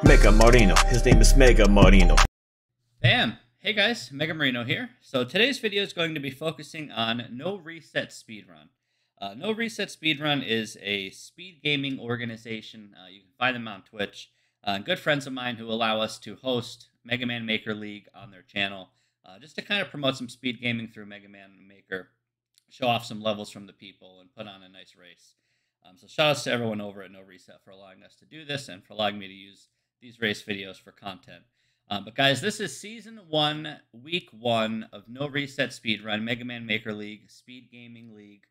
Mega Marino. His name is Mega Marino. Bam! Hey guys, Mega Marino here. So today's video is going to be focusing on NoResetSpeedrun. NoResetSpeedrun is a speed gaming organization. You can find them on Twitch. Good friends of mine who allow us to host Mega Man Maker League on their channel, just to kind of promote some speed gaming through Mega Man Maker, show off some levels from the people, and put on a nice race. So shout outs to everyone over at NoReset for allowing us to do this and for allowing me to use these race videos for content. But guys, this is Season 1, Week 1 of NoResetSpeedrun, Mega Man Maker League, Speed Gaming League.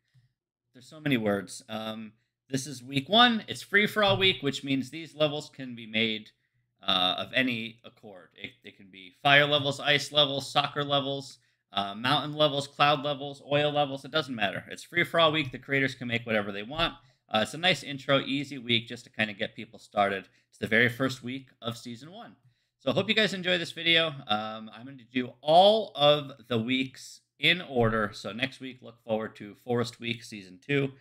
There's so many words. This is Week 1. It's free for all week, which means these levels can be made of any accord. They can be fire levels, ice levels, soccer levels, mountain levels, cloud levels, oil levels. It doesn't matter. It's free for all week. The creators can make whatever they want. It's a nice intro, easy week just to kind of get people started. It's the very first week of Season 1. So I hope you guys enjoy this video. I'm going to do all of the weeks in order. So next week, look forward to Forest Week Season 2.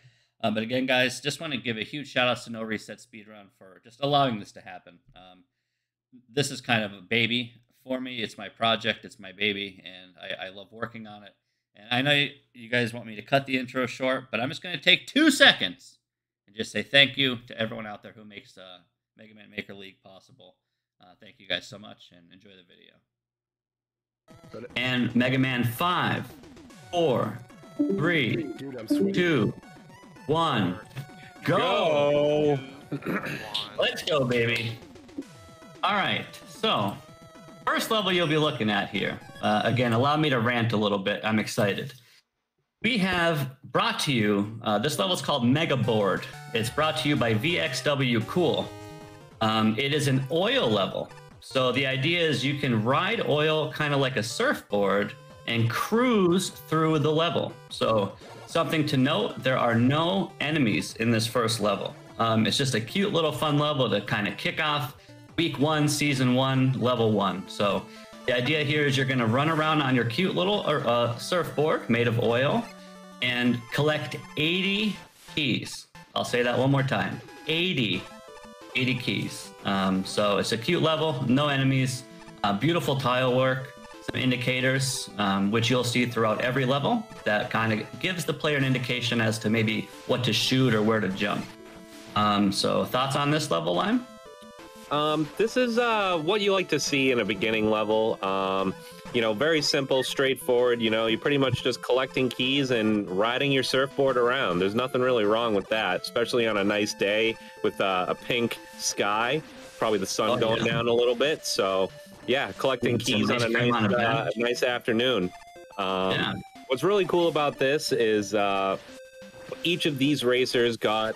But again, guys, just want to give a huge shout out to NoResetSpeedrun for just allowing this to happen. This is kind of a baby for me. It's my project. It's my baby. And I love working on it. And I know you guys want me to cut the intro short, but I'm just going to take 2 seconds and just say thank you to everyone out there who makes Mega Man Maker League possible. Thank you guys so much, and enjoy the video. And Mega Man 5, 4, 3, 2, 1, go! Let's go, baby. All right, so first level you'll be looking at here. Again, allow me to rant a little bit. I'm excited. We have brought to you, this level is called Mega Board. It's brought to you by VXW Cool. It is an oil level. So the idea is you can ride oil kind of like a surfboard and cruise through the level. So something to note, there are no enemies in this first level. It's just a cute little fun level to kind of kick off Week 1, Season 1, Level 1. So the idea here is you're going to run around on your cute little surfboard made of oil and collect 80 keys. I'll say that one more time. 80 keys. So it's a cute level, no enemies, beautiful tile work, some indicators, which you'll see throughout every level that kind of gives the player an indication as to maybe what to shoot or where to jump. So thoughts on this level, Lime? This is what you like to see in a beginning level. You know, very simple, straightforward. You know, you're pretty much just collecting keys and riding your surfboard around. There's nothing really wrong with that, especially on a nice day with a pink sky, probably the sun going down a little bit. So, yeah, collecting keys on a nice afternoon. What's really cool about this is each of these racers got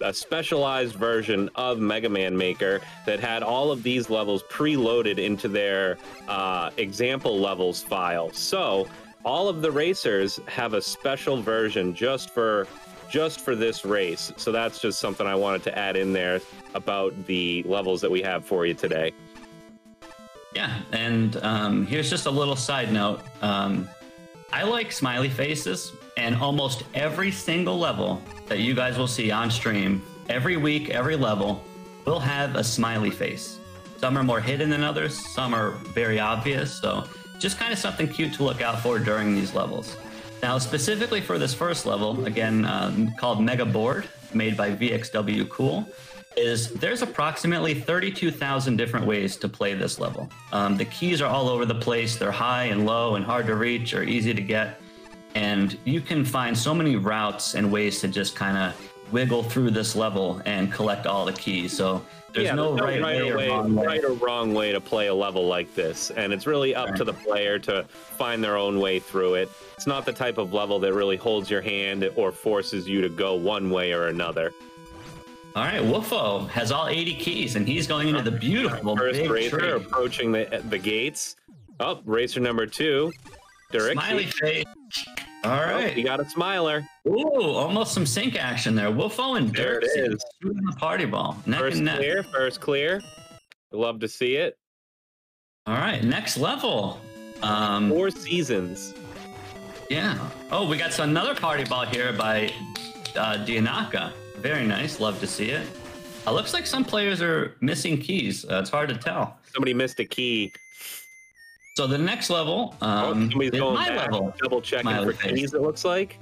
a specialized version of Mega Man Maker that had all of these levels preloaded into their example levels file. So all of the racers have a special version just for this race. So that's just something I wanted to add in there about the levels that we have for you today. Yeah, and here's just a little side note. I like smiley faces, and almost every single level that you guys will see on stream, every week, every level, will have a smiley face. Some are more hidden than others, some are very obvious, so just kind of something cute to look out for during these levels. Now, specifically for this first level, again, called Mega Board, made by VXW Cool, there's approximately 32,000 different ways to play this level. The keys are all over the place. They're high and low and hard to reach or easy to get. And you can find so many routes and ways to just kind of wiggle through this level and collect all the keys. So there's no right or wrong way to play a level like this. And it's really up to the player to find their own way through it. It's not the type of level that really holds your hand or forces you to go one way or another. All right, Woofo has all 80 keys, and he's going into the beautiful first big racer tree. Approaching the gates. Oh, racer number 2. Smiley face. All right. You got a smiler. Ooh, almost some sync action there. Woofo and there Dirk it is. shooting the party ball. First clear. Love to see it. All right, next level. 4 seasons. Yeah. Oh, we got another party ball here by Dianaka. Very nice. Love to see it. Looks like some players are missing keys. It's hard to tell. Somebody missed a key. So the next level somebody's is going my back, level. double checking for keys, it looks like.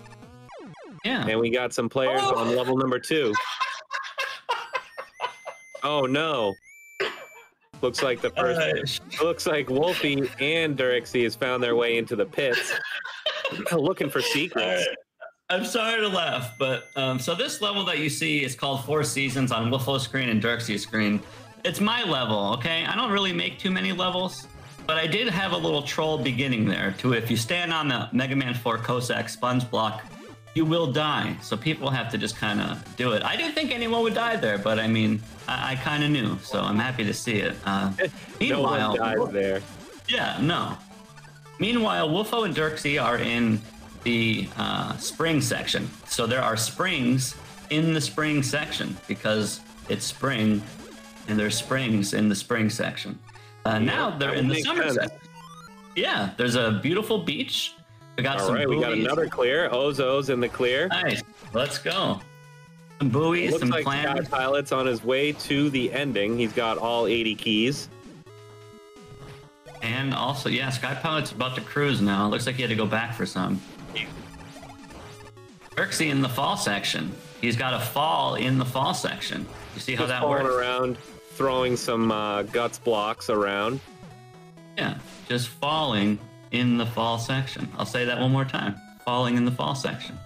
Yeah. And we got some players on level number 2. Oh no. Looks like the first. Looks like Wolfie and Dirixie has found their way into the pits, looking for secrets. I'm sorry to laugh, but so this level that you see is called Four Seasons on Wolfo's screen and Dirixie's screen. It's my level, okay? I don't really make too many levels, but I did have a little troll beginning there. To if you stand on the Mega Man 4 Cossack sponge block, you will die. So people have to just kind of do it. I didn't think anyone would die there, but I mean, I kind of knew, so I'm happy to see it. Meanwhile, no one dies there. Yeah, no. Meanwhile, Wolfo and Dirixie are in the spring section. So there are springs in the spring section because it's spring and there's springs in the spring section. Now they're in the summer section. Yeah, there's a beautiful beach. We got some buoys. We got another clear. Ozo's in the clear. Nice. Let's go. Some buoys, looks some like plans. Sky Pilot's on his way to the ending. He's got all 80 keys. And also, yeah, Sky Pilot's about to cruise now. Looks like he had to go back for some. Dirixie in the fall section. He's got a fall in the fall section. You see how that works? Around, throwing some guts blocks around. Yeah, just falling in the fall section. I'll say that one more time. Falling in the fall section.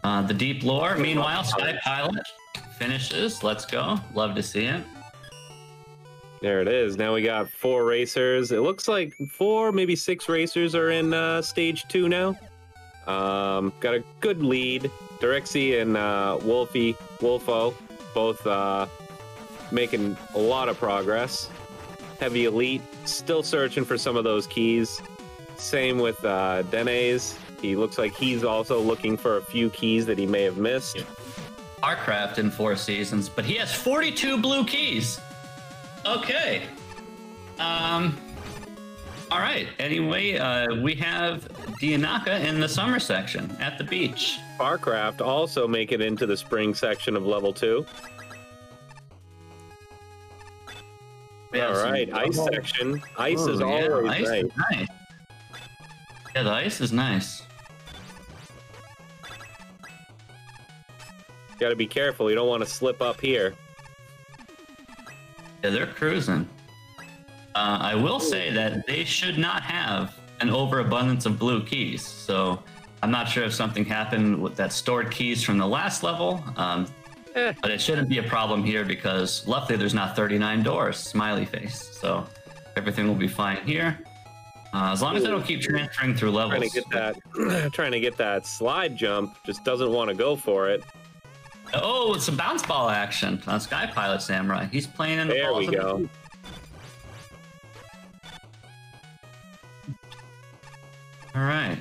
The deep lore. Meanwhile, Sky Pilot finishes. Let's go. Love to see it. There it is. Now we got 4 racers. It looks like 4, maybe 6 racers are in stage 2 now. Got a good lead. Dirixie and Wolfo both making a lot of progress. Heavy Elite still searching for some of those keys. Same with Dene's. He looks like he's also looking for a few keys that he may have missed. Starcraft in 4 seasons, but he has 42 blue keys. Okay. All right. Anyway, we have Dianaka in the summer section at the beach. Farcraft also make it into the spring section of level 2. All right, ice section. Ice is always ice nice. Is nice. Yeah, the ice is nice. Got to be careful. You don't want to slip up here. Yeah, they're cruising. I will say that they should not have an overabundance of blue keys. So I'm not sure if something happened with that stored keys from the last level. But it shouldn't be a problem here because luckily there's not 39 doors, smiley face. So everything will be fine here. As long as I don't keep transferring through levels. Trying to get that slide jump, just doesn't want to go for it. Oh, it's some bounce ball action on Sky Pilot Samurai. He's playing in the balls. There we go. All right.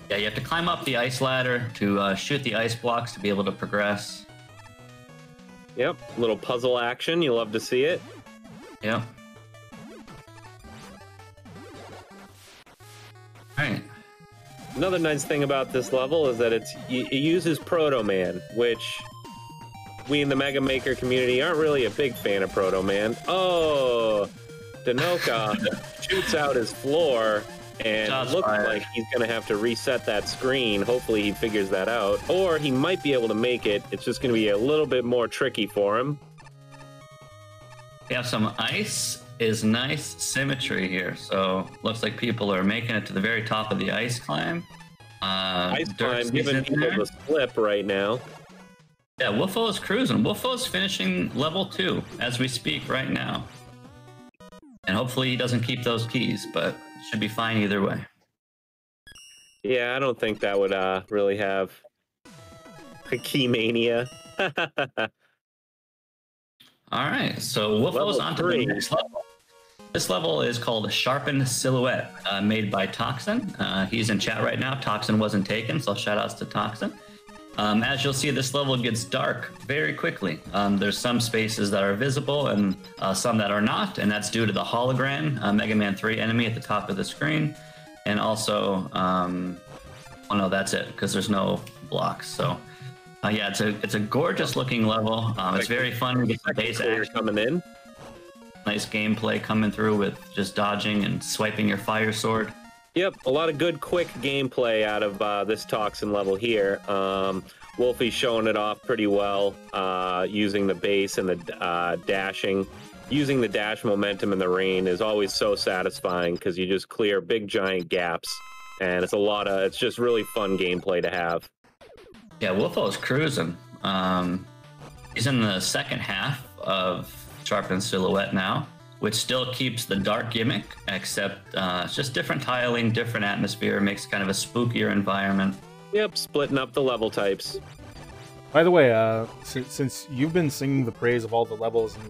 Yeah, you have to climb up the ice ladder to shoot the ice blocks to be able to progress. Yep, little puzzle action. You love to see it. Yep. All right. Another nice thing about this level is that it uses Proto Man, which we in the Mega Maker community aren't really a big fan of Proto Man. Oh, Danoka shoots out his floor and looks like he's going to have to reset that screen. Hopefully he figures that out. Or he might be able to make it. It's just going to be a little bit more tricky for him. We have some ice is nice symmetry here. So looks like people are making it to the very top of the ice climb. Ice climb giving people the slip right now. Yeah, Wolfo's cruising. Wolfo's finishing level 2 as we speak right now. And hopefully he doesn't keep those keys, but should be fine either way. Yeah, I don't think that would really have a key mania. All right, so Wolfo's on to the next level. This level is called Sharpen Silhouette, made by Toxin. He's in chat right now. Toxin wasn't taken, so shout outs to Toxin. As you'll see, this level gets dark very quickly. There's some spaces that are visible and some that are not, and that's due to the hologram Mega Man 3 enemy at the top of the screen. And also, oh no, that's it, because there's no blocks. So Yeah, it's a gorgeous looking level. It's very fun to get the base action coming in. Nice gameplay coming through with just dodging and swiping your fire sword. Yep, a lot of good, quick gameplay out of this Toxin level here. Wolfie's showing it off pretty well, using the base and the dashing. Using the dash momentum in the rain is always so satisfying because you just clear big, giant gaps. And it's just really fun gameplay to have. Yeah, Wolfo's cruising. He's in the second half of Sharpen Silhouette now, which still keeps the dark gimmick, except it's just different tiling, different atmosphere, makes kind of a spookier environment. Yep, splitting up the level types. By the way, since you've been singing the praise of all the levels and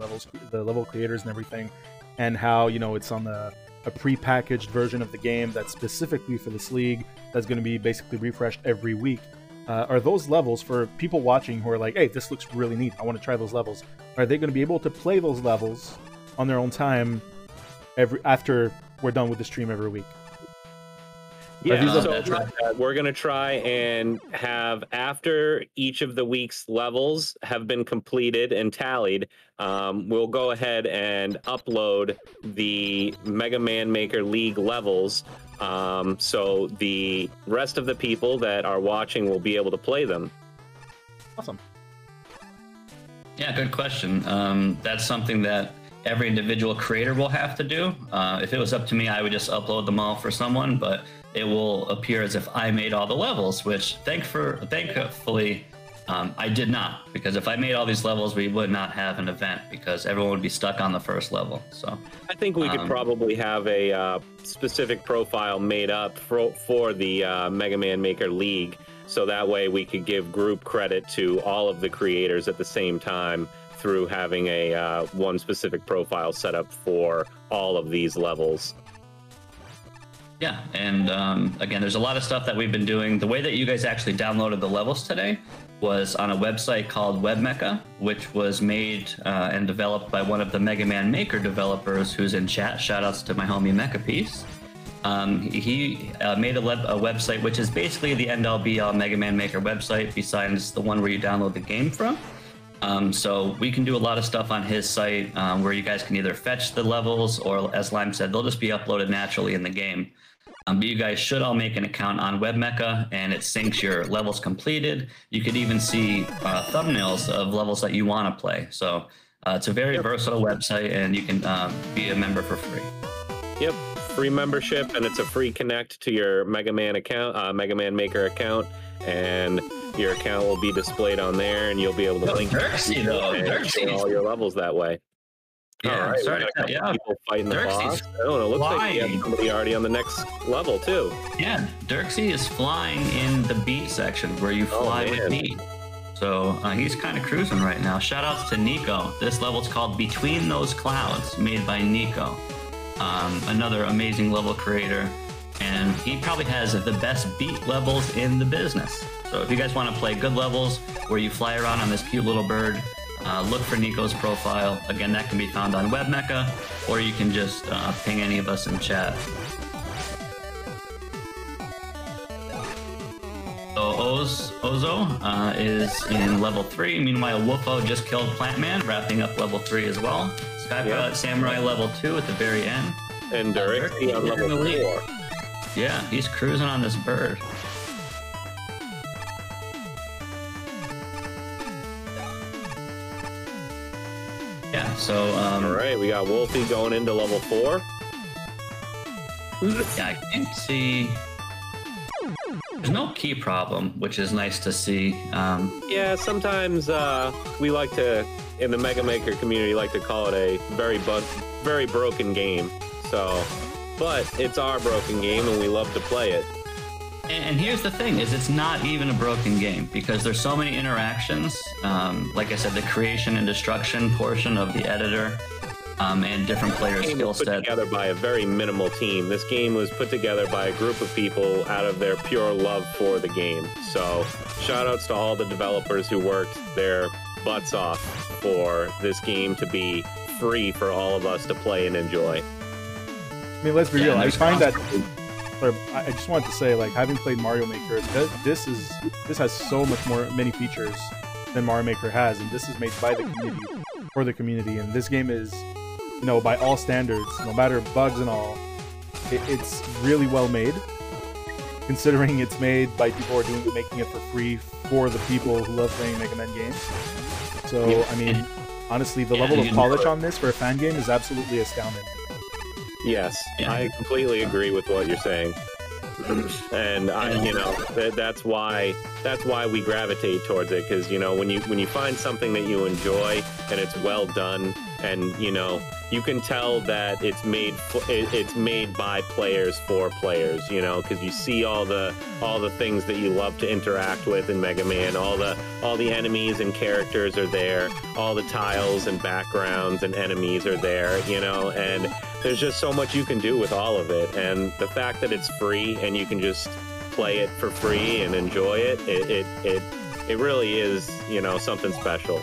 the level creators and everything, and how, you know, it's on a pre-packaged version of the game that's specifically for this league, that's going to be basically refreshed every week. Are those levels, for people watching who are like, hey, this looks really neat, I want to try those levels, are they going to be able to play those levels on their own time after we're done with the stream every week? Yeah, so we're going to try and have, after each of the week's levels have been completed and tallied, we'll go ahead and upload the Mega Man Maker League levels, so the rest of the people that are watching will be able to play them. Awesome. Yeah, good question. That's something that every individual creator will have to do. If it was up to me, I would just upload them all for someone, but it will appear as if I made all the levels, which thankfully I did not, because if I made all these levels, we would not have an event because everyone would be stuck on the first level. So I think we could probably have a specific profile made up for the Mega Man Maker League, so that way we could give group credit to all of the creators at the same time through having a one specific profile set up for all of these levels. Yeah, and again, there's a lot of stuff that we've been doing. The way that you guys actually downloaded the levels today was on a website called WebMecha, which was made and developed by one of the Mega Man Maker developers who's in chat. Shoutouts to my homie Mecha Piece. He made a website which is basically the end-all be-all Mega Man Maker website, besides the one where you download the game from. So we can do a lot of stuff on his site where you guys can either fetch the levels, or as Lime said, they'll just be uploaded naturally in the game. But you guys should all make an account on WebMecha, and it syncs your levels completed. You could even see thumbnails of levels that you want to play. So it's a very versatile website, and you can be a member for free. Yep, free membership, and it's a free connect to your Mega Man account, Mega Man Maker account, and your account will be displayed on there, and you'll be able to link and all your levels that way. Yeah, all right, people fighting the boss. I don't know, it looks like you have somebody already on the next level too. Yeah, Dirksy is flying in the beat section where you fly with beat. So he's kind of cruising right now. Shout outs to Nico. This level's called Between Those Clouds, made by Nico. Another amazing level creator, and he probably has the best beat levels in the business. So if you guys want to play good levels where you fly around on this cute little bird, look for Nico's profile. Again, that can be found on WebMecha, or you can just ping any of us in chat. So Ozo is in level 3. Meanwhile, Wolfo just killed Plantman, wrapping up level 3 as well. Skypilot Samurai level 2 at the very end. And Dirksy on level 4. Yeah, he's cruising on this bird. Yeah, so all right, we got Wolfie going into level 4. Yeah, I can't see. There's no key problem, which is nice to see. Yeah, sometimes we like to, in the Mega Maker community, like to call it a very broken game. So, but it's our broken game, and we love to play it. And here's the thing, is it's not even a broken game, because there's so many interactions. Like I said, the creation and destruction portion of the editor, and different player skill set. Put together by a very minimal team. This game was put together by a group of people out of their pure love for the game. So shout outs to all the developers who worked their butts off for this game to be free for all of us to play and enjoy. I mean, let's be real. I find that But I just wanted to say, like, having played Mario Maker, this has so much many features than Mario Maker has, and this is made by the community for the community. And this game is, you know, by all standards, no matter bugs and all, it's really well made. Considering it's made by people who are making it for free for the people who love playing Mega Man games. So I mean, honestly, the level of polish on this for a fan game is absolutely astounding. Yes, I completely agree with what you're saying, and you know, that's why we gravitate towards it, because you know, when you find something that you enjoy and it's well done, and you know, you can tell that it's made by players for players, you know, because you see all the things that you love to interact with in Mega Man. All the enemies and characters are there. All the tiles and backgrounds and enemies are there, you know, and there's just so much you can do with all of it. And the fact that it's free and you can just play it for free and enjoy it, it really is, you know, something special.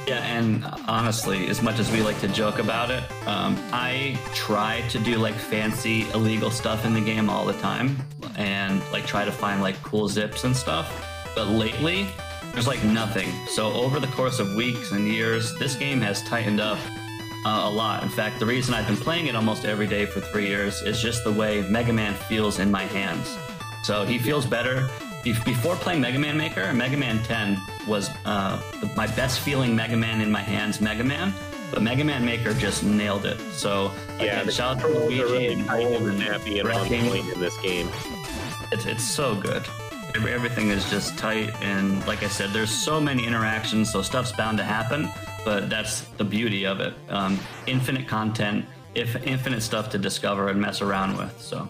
Yeah, and honestly, as much as we like to joke about it, I try to do like fancy illegal stuff in the game all the time, and like try to find like cool zips and stuff. But lately, there's like nothing. So over the course of weeks and years, this game has tightened up a lot. In fact, the reason I've been playing it almost every day for 3 years is just the way Mega Man feels in my hands. So he feels better. Before playing Mega Man Maker, Mega Man 10 was my best feeling Mega Man in my hands Mega Man, but Mega Man Maker just nailed it. So yeah, again, shout out to Luigi really and happy and on point in this game. It's so good. Everything is just tight, and like I said, there's so many interactions, so stuff's bound to happen, but that's the beauty of it. Infinite content, infinite stuff to discover and mess around with. So.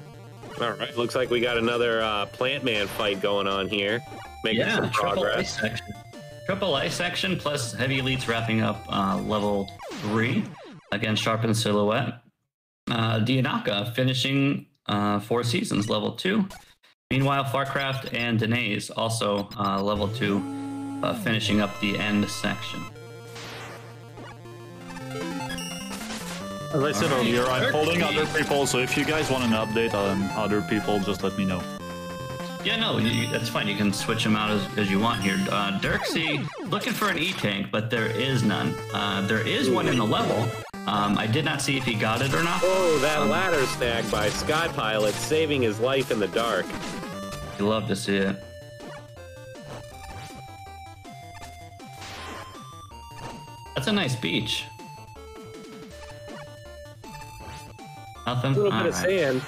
All right, looks like we got another Plant Man fight going on here. Making some progress. Triple ice section plus Heavy Elites wrapping up level 3 against Sharpen Silhouette. Dianaka finishing 4 seasons, level 2. Meanwhile, Farcraft and Danae's also level 2, finishing up the end section. As I said earlier, I'm holding other people, so if you guys want an update on other people, just let me know. Yeah, no, that's fine. You can switch them out as you want here. Dirksy, looking for an E-Tank, but there is none. There is one in the level. I did not see if he got it or not. Oh, that ladder snag by Sky Pilot, saving his life in the dark. You love to see it. That's a nice beach. Nothing? A little bit of sand.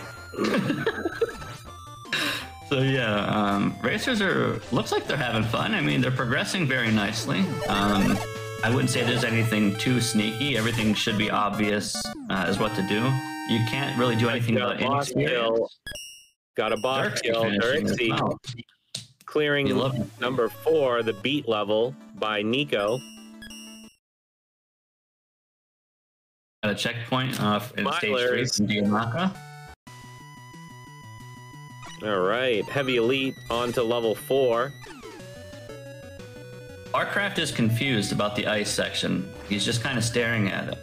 So yeah, racers looks like they're having fun. I mean, they're progressing very nicely. I wouldn't say there's anything too sneaky. Everything should be obvious as what to do. You can't really do anything about inexperience. Got a boss kill. Dirksy clearing number 4, the beat level by Nico. At a checkpoint in stage 3 from Dianaka. All right, Heavy Elite on to level 4. Warcraft is confused about the ice section. He's just kind of staring at it.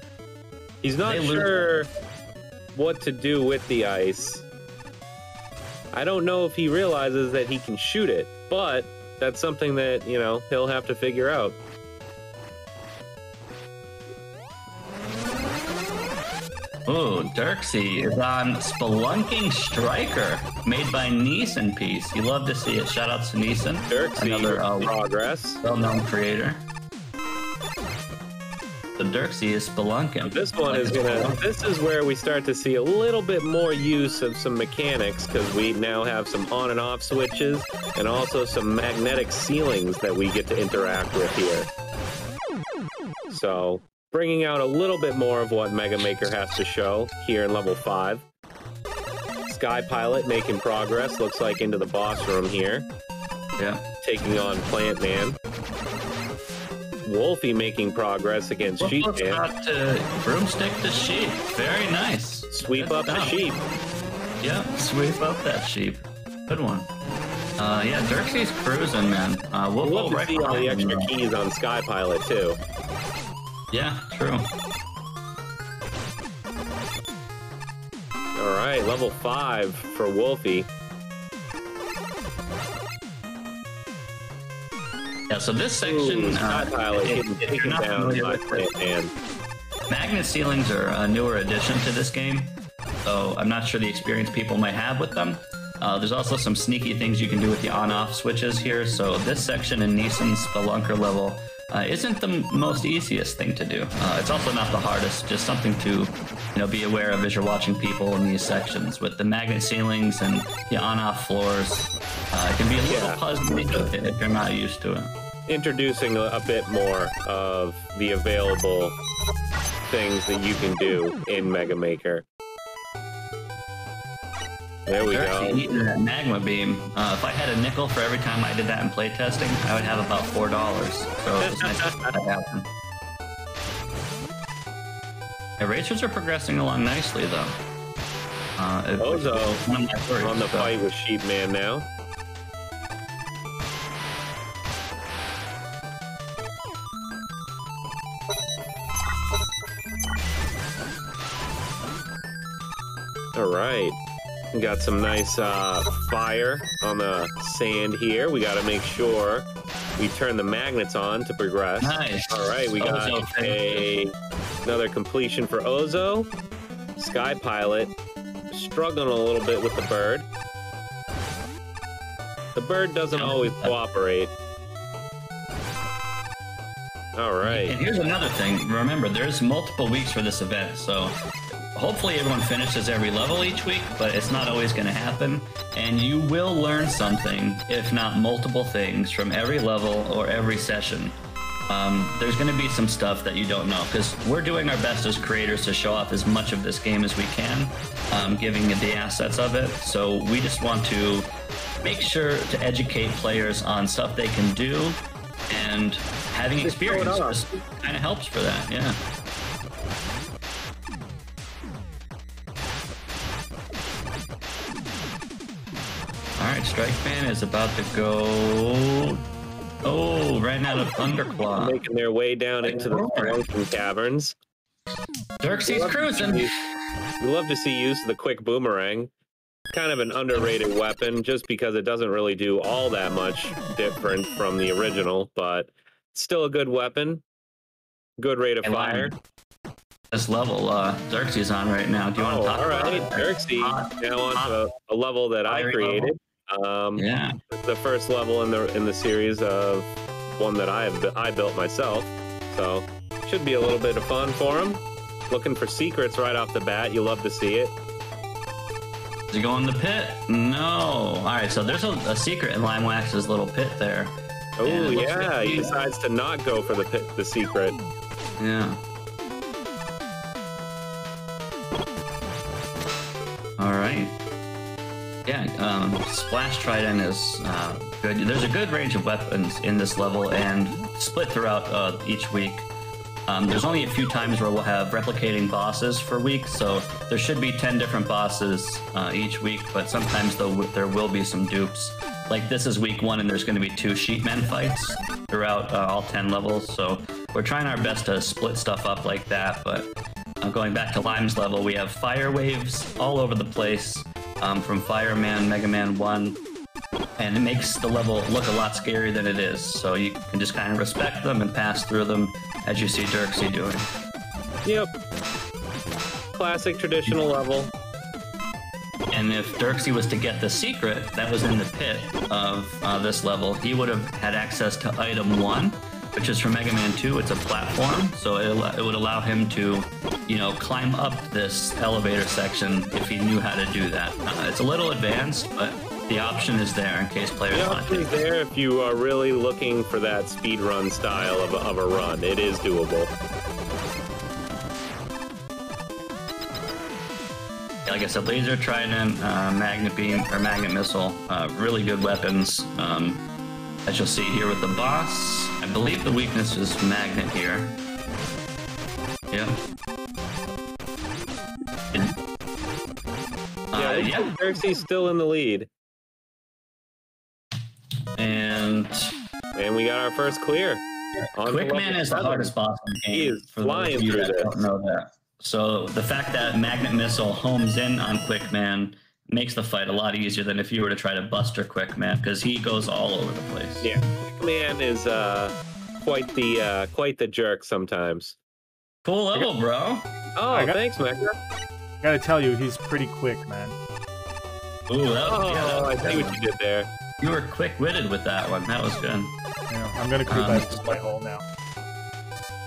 He's not sure what to do with the ice. I don't know if he realizes that he can shoot it, but that's something that, you know, he'll have to figure out. Oh, Dirksy is on Spelunking Striker, made by Neeson Piece. You love to see it. Shout out to Neeson. Dirksy, another progress. Well-known creator. So Dirksy is spelunking. This one is gonna. This is where we start to see a little bit more use of some mechanics, because we now have some on and off switches and also some magnetic ceilings that we get to interact with here. So, bringing out a little bit more of what Mega Maker has to show here in level 5. Sky Pilot making progress, looks like into the boss room here. Yeah. Taking on Plant Man. Wolfie making progress against Sheep Man. Got broomstick to sheep. Very nice. Sweep up the sheep. Yeah, sweep up that sheep. Good one. Yeah, Dirksy's cruising, man. We'll love to right see all the extra keys on Sky Pilot, too. Yeah, true. All right, right, level 5 for Wolfie. Yeah, so this section, if you're not familiar with it, magnet ceilings are a newer addition to this game, so I'm not sure the experience people might have with them. There's also some sneaky things you can do with the on-off switches here, so this section in Neeson's Spelunker level isn't the most easiest thing to do. It's also not the hardest, just something to be aware of as you're watching people in these sections. With the magnet ceilings and the on-off floors, it can be a little puzzling if you're not used to it. Introducing a bit more of the available things that you can do in Mega Maker. There we go. Eating that magma beam. If I had a nickel for every time I did that in playtesting, I would have about $4. So it's nice to see that happen. The racers are progressing along nicely, though. Ozo on the fight with Sheepman now. All right. We got some nice fire on the sand here. We got to make sure we turn the magnets on to progress. Nice. All right, we got another completion for Ozo. Sky Pilot struggling a little bit with the bird. The bird doesn't always cooperate. All right. And here's another thing. Remember, there's multiple weeks for this event, so hopefully everyone finishes every level each week, but it's not always going to happen. And you will learn something, if not multiple things, from every level or every session. There's going to be some stuff that you don't know, because we're doing our best as creators to show off as much of this game as we can, giving you the assets of it. So we just want to make sure to educate players on stuff they can do, and having experience just kind of helps for that, yeah. Alright, Strike Man is about to go... Oh, ran out of Thunderclaw. Making their way down into the Spelunking Caverns. Xerxes cruising. We love to see use of the quick boomerang. Kind of an underrated weapon, just because it doesn't really do all that much different from the original, but still a good weapon. Good rate of fire. This level Xerxes on right now. Do you want to talk about it? Xerxes now on a level that I created. Yeah, the first level in the series of one that I built myself. So should be a little bit of fun for him. Looking for secrets right off the bat. You love to see it. Does he go in the pit? No. All right, so there's a secret in Limewax's little pit there. Oh yeah, he decides to not go for the secret. Yeah. All right. Yeah, Splash Trident is good. There's a good range of weapons in this level and split throughout each week. There's only a few times where we'll have replicating bosses for weeks, so there should be 10 different bosses each week, but sometimes there will be some dupes. Like this is week 1 and there's going to be 2 Sheepmen fights throughout all 10 levels, so we're trying our best to split stuff up like that, but going back to Lime's level, we have fire waves all over the place. From Fireman, Mega Man 1, and it makes the level look a lot scarier than it is, so you can just kind of respect them and pass through them as you see Dirksy doing. Yep. Classic traditional level. And if Dirksy was to get the secret that was in the pit of this level, he would have had access to item 1, which is from Mega Man 2. It's a platform, so it would allow him to, climb up this elevator section if he knew how to do that. It's a little advanced, but the option is there in case players want to. The option is there if you are really looking for that speedrun style of a run. It is doable. Like I said, Laser Trident, Magnet Beam, or Magnet Missile, really good weapons. As you'll see here with the boss, I believe the weakness is Magnet here. Yeah. Yeah. Xerxes still in the lead. And we got our first clear. Quickman is the hardest boss in the game. He is flying through this. Don't know that. So the fact that Magnet Missile homes in on Quickman makes the fight a lot easier than if you were to try to Buster Quickman, because he goes all over the place. Yeah, Quickman is quite the jerk sometimes. Cool level, bro. Oh, thanks, Mecha. Gotta tell you, he's pretty quick, man. Ooh, that was, I see what you did there. You were quick-witted with that one. That was good. Yeah, I'm gonna creep out of my hole now.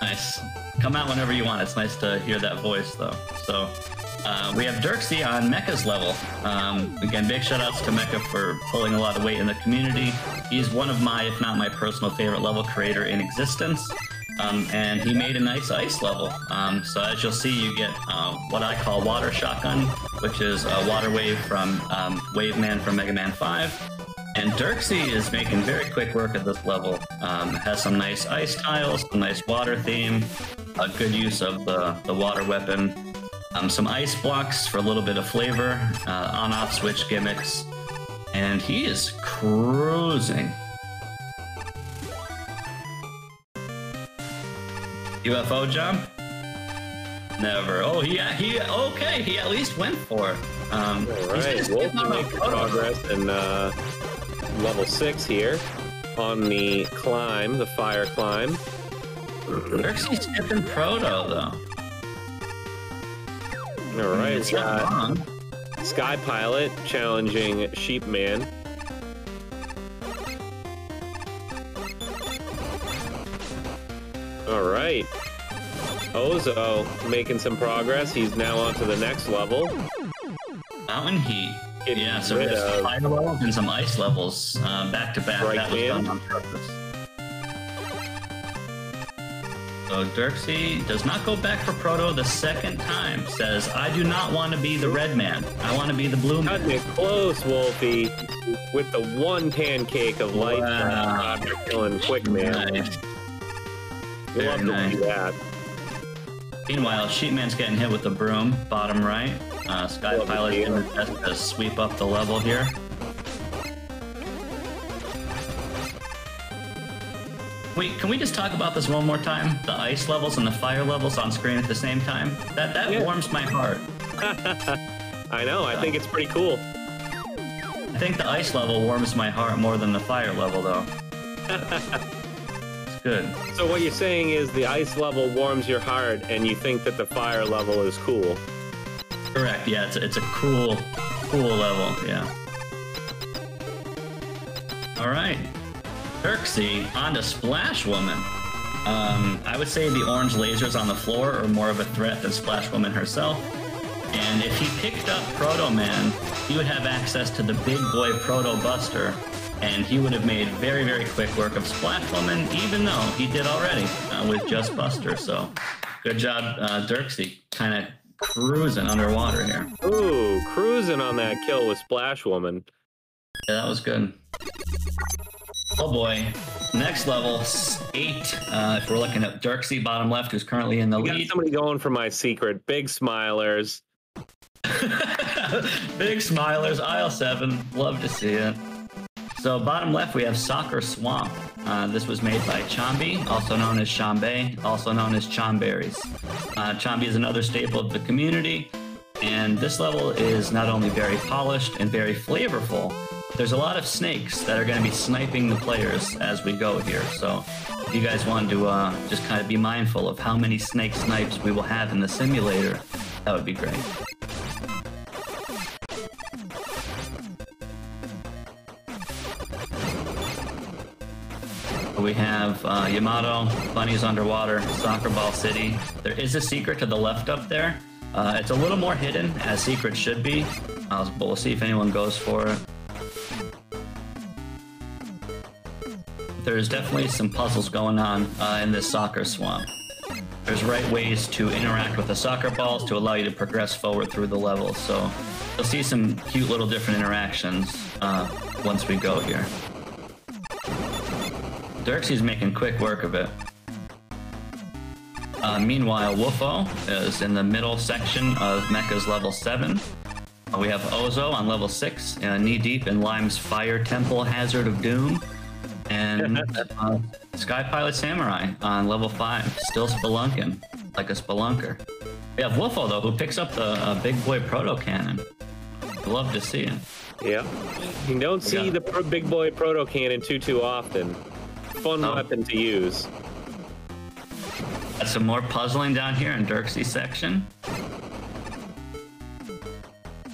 Nice. Come out whenever you want. It's nice to hear that voice, though. So, we have Dirksy on Mecha's level. Again, big shout-outs to Mecha for pulling a lot of weight in the community. He's one of my, if not my personal favorite level creator in existence. And he made a nice ice level. So as you'll see, you get what I call Water Shotgun, which is a water wave from Wave Man from Mega Man 5. And Dirksy is making very quick work at this level. Has some nice ice tiles, some nice water theme, a good use of the water weapon, some ice blocks for a little bit of flavor, on-off switch gimmicks, and he is cruising. UFO jump? Never. Oh, he okay. He at least went for it. All right, Wolf making progress in level 6 here on the climb, the fire climb. Dirksy's skipping Proto though. All right, It's not wrong. Sky Pilot challenging Sheepman. All right. Ozo making some progress. He's now on to the next level. Mountain Heat. Getting Yeah, so rid there's of fire levels and some ice levels back to back. Right That was hand. done on purpose. So Dirksy does not go back for Proto the second time. Says, I do not want to be the red man. I want to be the blue man. Cutting it close, Wolfie, with the one pancake of light Wow. after killing Quickman. Nice. We'll love to do that. Meanwhile, Sheepman's getting hit with the broom, bottom right. Sky Love Pilot's the doing his best to sweep up the level here. Wait, can we just talk about this one more time? The ice levels and the fire levels on screen at the same time? That warms my heart. I know, I think it's pretty cool. I think the ice level warms my heart more than the fire level, though. It's good. So what you're saying is the ice level warms your heart and you think that the fire level is cool. Correct, yeah, it's a cool level, yeah. Alright. Dirksy on to Splash Woman. I would say the orange lasers on the floor are more of a threat than Splash Woman herself. And if he picked up Proto Man, he would have access to the big boy Proto Buster, and he would have made very, very quick work of Splash Woman, even though he did already with just Buster. So good job, Dirksy. Kind of cruising underwater here. Ooh, cruising on that kill with Splash Woman. Yeah, that was good. Oh boy. Next level, 8. If we're looking at Dirksy, bottom left, who's currently in the Got lead. somebody going for my secret. Big smilers. Big smilers, aisle 7. Love to see it. So bottom left, we have Soccer Swamp. This was made by Chambi, also known as Chambay, also known as Chomberries. Chambi is another staple of the community, and this level is not only very polished and very flavorful, there's a lot of snakes that are going to be sniping the players as we go here. So if you guys want to just kind of be mindful of how many snake snipes we will have in the simulator, that would be great. We have Yamato, Bunnies Underwater, Soccer Ball City. There is a secret to the left up there. It's a little more hidden, as secrets should be, but we'll see if anyone goes for it. There's definitely some puzzles going on in this soccer swamp. There's right ways to interact with the soccer balls to allow you to progress forward through the level, so you'll see some cute little different interactions once we go here. Dirksy's making quick work of it. Meanwhile, Woofo is in the middle section of Mecha's level 7. We have Ozo on level 6, knee-deep in Lime's Fire Temple Hazard of Doom. And Sky Pilot Samurai on level 5, still spelunking like a spelunker. We have Wolfo, though, who picks up the big boy proto cannon. Love to see it. Yeah. You don't see the big boy proto cannon too often. Fun weapon to use. Got some more puzzling down here in Dirksy's section.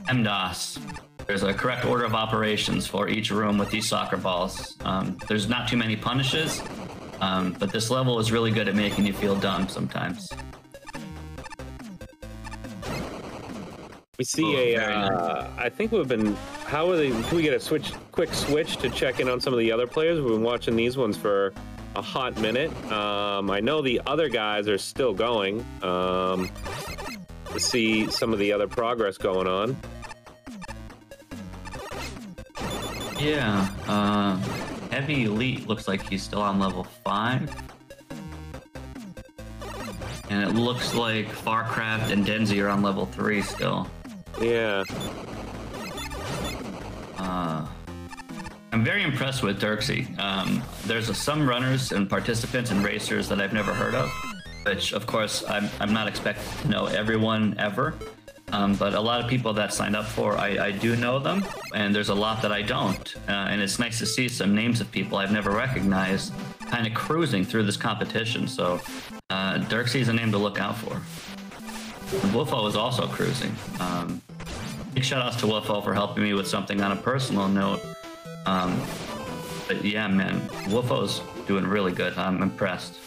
MDOS. There's a correct order of operations for each room with these soccer balls. There's not too many punishes, but this level is really good at making you feel dumb sometimes. We see I think we've been. How are they? Can we get a quick switch to check in on some of the other players? We've been watching these ones for a hot minute. I know the other guys are still going. To see some of the other progress going on. Yeah, Heavy Elite looks like he's still on level 5. And it looks like Farcraft and Denzi are on level 3 still. Yeah. I'm very impressed with Dirksy. There's some runners and participants and racers that I've never heard of, which of course I'm not expected to know everyone ever. But a lot of people that signed up for, I do know them, and there's a lot that I don't. And it's nice to see some names of people I've never recognized kind of cruising through this competition. So Dirksy is a name to look out for. Wolfo is also cruising. Big shout outs to Wolfo for helping me with something on a personal note. But yeah, man, Wolfo's doing really good. I'm impressed.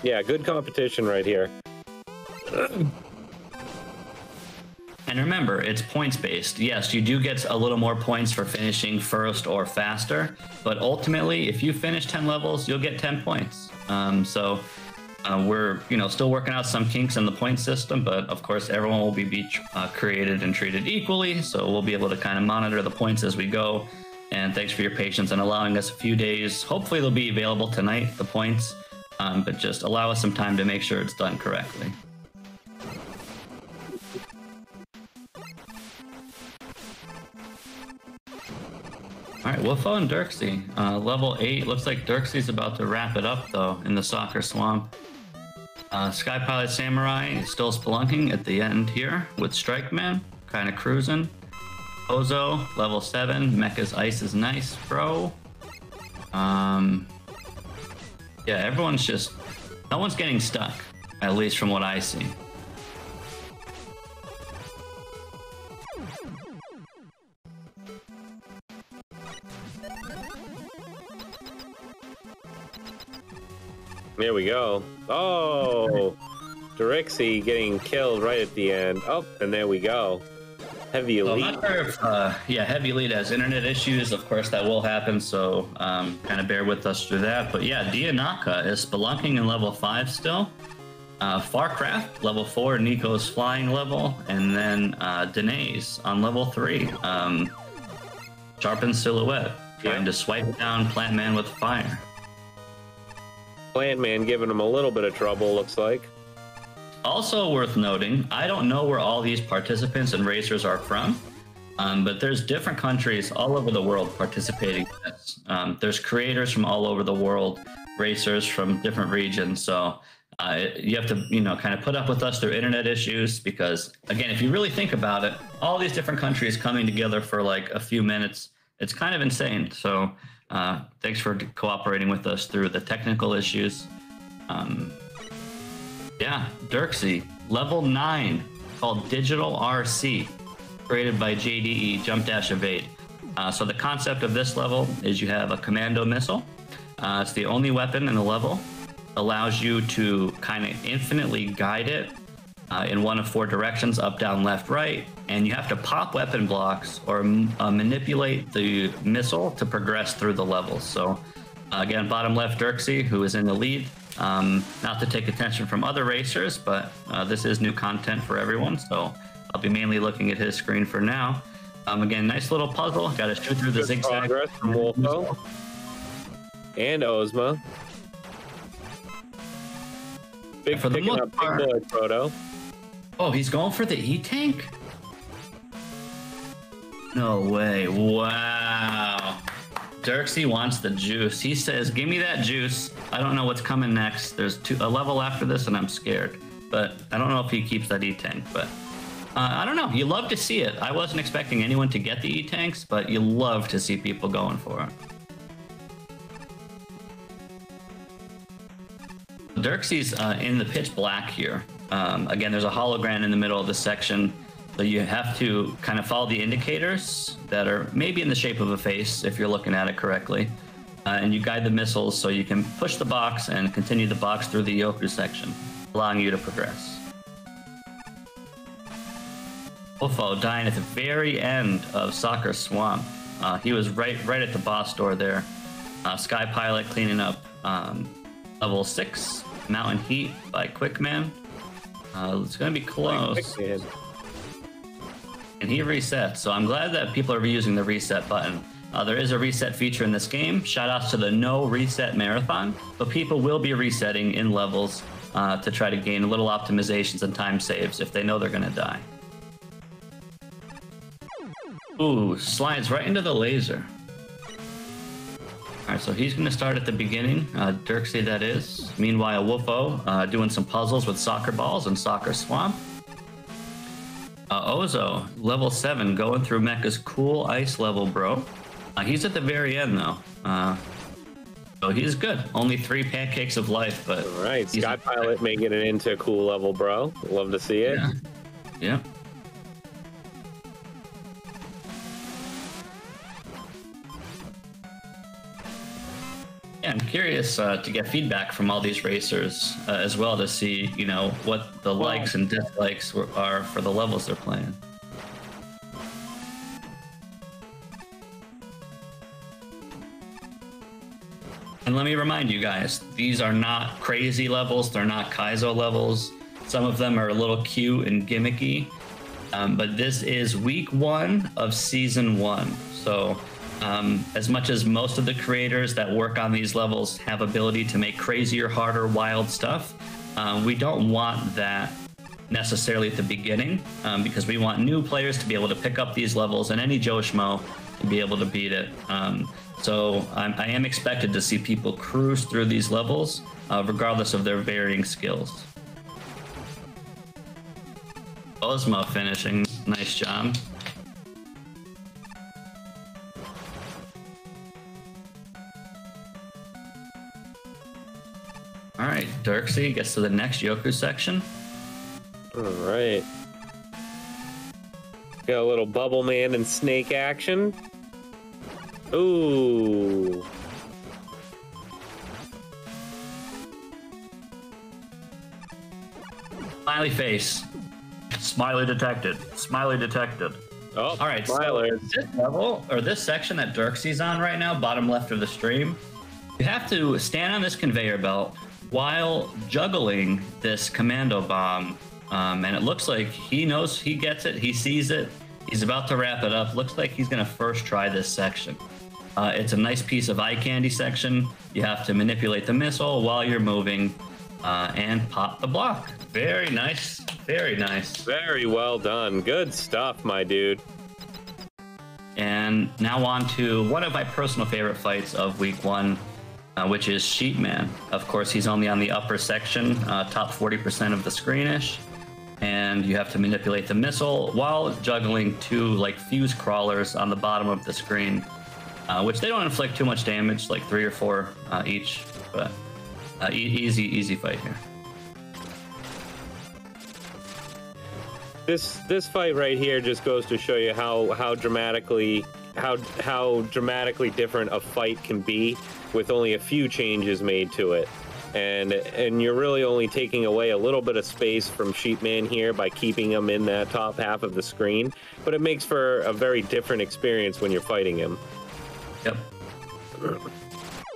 Yeah, good competition right here. And remember, it's points based. Yes, you do get a little more points for finishing first or faster, but ultimately, if you finish 10 levels, you'll get 10 points. We're still working out some kinks in the point system, but of course, everyone will be created and treated equally, so we'll be able to kind of monitor the points as we go. And thanks for your patience and allowing us a few days. Hopefully, they'll be available tonight, the points, but just allow us some time to make sure it's done correctly. All right, Wolfo and Dirksy. Level 8. Looks like Dirksy's about to wrap it up, though, in the soccer swamp. Sky Pilot Samurai is still spelunking at the end here with Strike Man, kind of cruising. Ozo, level 7. Mecha's Ice is nice, bro. Yeah, everyone's just... No one's getting stuck, at least from what I see. There we go. Oh, Dirksy getting killed right at the end. Oh, and there we go. Heavy Elite. I'm not sure if, Heavy Elite has internet issues. Of course, that will happen, so kind of bear with us through that. But yeah, Dianaka is spelunking in level 5 still. Farcraft, level 4, Nico's flying level, and then Danae's on level 3. Sharpen Silhouette, trying to swipe down Plant Man with fire. Plant Man giving him a little bit of trouble, looks like. Also worth noting, I don't know where all these participants and racers are from, but there's different countries all over the world participating in this. There's creators from all over the world, racers from different regions, so you have to, kind of put up with us through internet issues because, again, if you really think about it, all these different countries coming together for like a few minutes, it's kind of insane. So thanks for cooperating with us through the technical issues. Yeah, Dirksy, level 9, called Digital RC, created by JDE, Jump Dash Evade. So the concept of this level is you have a commando missile. It's the only weapon in the level. Allows you to kind of infinitely guide it in one of 4 directions, up, down, left, right, and you have to pop weapon blocks or manipulate the missile to progress through the levels. So again, bottom left, Dirksy, who is in the lead. Not to take attention from other racers, but this is new content for everyone, so I'll be mainly looking at his screen for now. Again, nice little puzzle. Got to shoot through the zigzag. Progress from Wolfo and Ozma. Big for the most up part, big boy Proto. Oh, he's going for the E-Tank? No way. Wow. Dirksy wants the juice. He says, give me that juice. I don't know what's coming next. There's a level after this, and I'm scared. But I don't know if he keeps that E-Tank. But I don't know. You love to see it. I wasn't expecting anyone to get the E-Tanks, but you love to see people going for it. Dirksy's in the pitch black here. Again, there's a hologram in the middle of the section. So you have to kind of follow the indicators that are maybe in the shape of a face if you're looking at it correctly. And you guide the missiles so you can push the box and continue the box through the Yoku section, allowing you to progress. Wolfo dying at the very end of Soccer Swamp. He was right at the boss door there. Sky Pilot cleaning up level 6, Mountain Heat by Quickman. It's going to be close. And he resets, so I'm glad that people are reusing the reset button. There is a reset feature in this game. Shout outs to the No Reset Marathon. But people will be resetting in levels to try to gain little optimizations and time saves if they know they're going to die. Ooh, slides right into the laser. All right, so he's going to start at the beginning. Dirksy, that is. Meanwhile, Wolfo doing some puzzles with soccer balls and Soccer Swamp. Ozo, level 7, going through Mecha's cool ice level, bro. He's at the very end, though. So he's good. Only 3 pancakes of life, but... All right, Sky Pilot making it into cool level, bro. Love to see it. Yeah. Yeah, I'm curious to get feedback from all these racers as well to see, you know, what the likes and dislikes are for the levels they're playing. And let me remind you guys, these are not crazy levels. They're not Kaizo levels. Some of them are a little cute and gimmicky. But this is week 1 of season 1. So as much as most of the creators that work on these levels have ability to make crazier, harder, wild stuff, we don't want that necessarily at the beginning because we want new players to be able to pick up these levels and any Joe Schmo to be able to beat it. So I am expected to see people cruise through these levels regardless of their varying skills. Osmo finishing, nice job. All right, Dirksy gets to the next Yoku section. All right. Got a little Bubble Man and Snake action. Ooh. Smiley face. Smiley detected. Smiley detected. Oh, all right, Smiler. So this level, or this section that Dirksy's on right now, bottom left of the stream, you have to stand on this conveyor belt while juggling this commando bomb. And it looks like he knows, he gets it, he sees it, he's about to wrap it up. Looks like he's gonna first try this section. It's a nice piece of eye candy section. You have to manipulate the missile while you're moving and pop the block. Very nice, very nice. Very well done. Good stuff, my dude. And now on to one of my personal favorite fights of week 1, which is Sheepman. Of course, he's only on the upper section, top 40% of the screenish. And you have to manipulate the missile while juggling 2 like fuse crawlers on the bottom of the screen, which they don't inflict too much damage, like 3 or 4 each, but easy fight here. This fight right here just goes to show you how dramatically different a fight can be with only a few changes made to it. And you're really only taking away a little bit of space from Sheepman here by keeping him in that top half of the screen, but it makes for a very different experience when you're fighting him. Yep.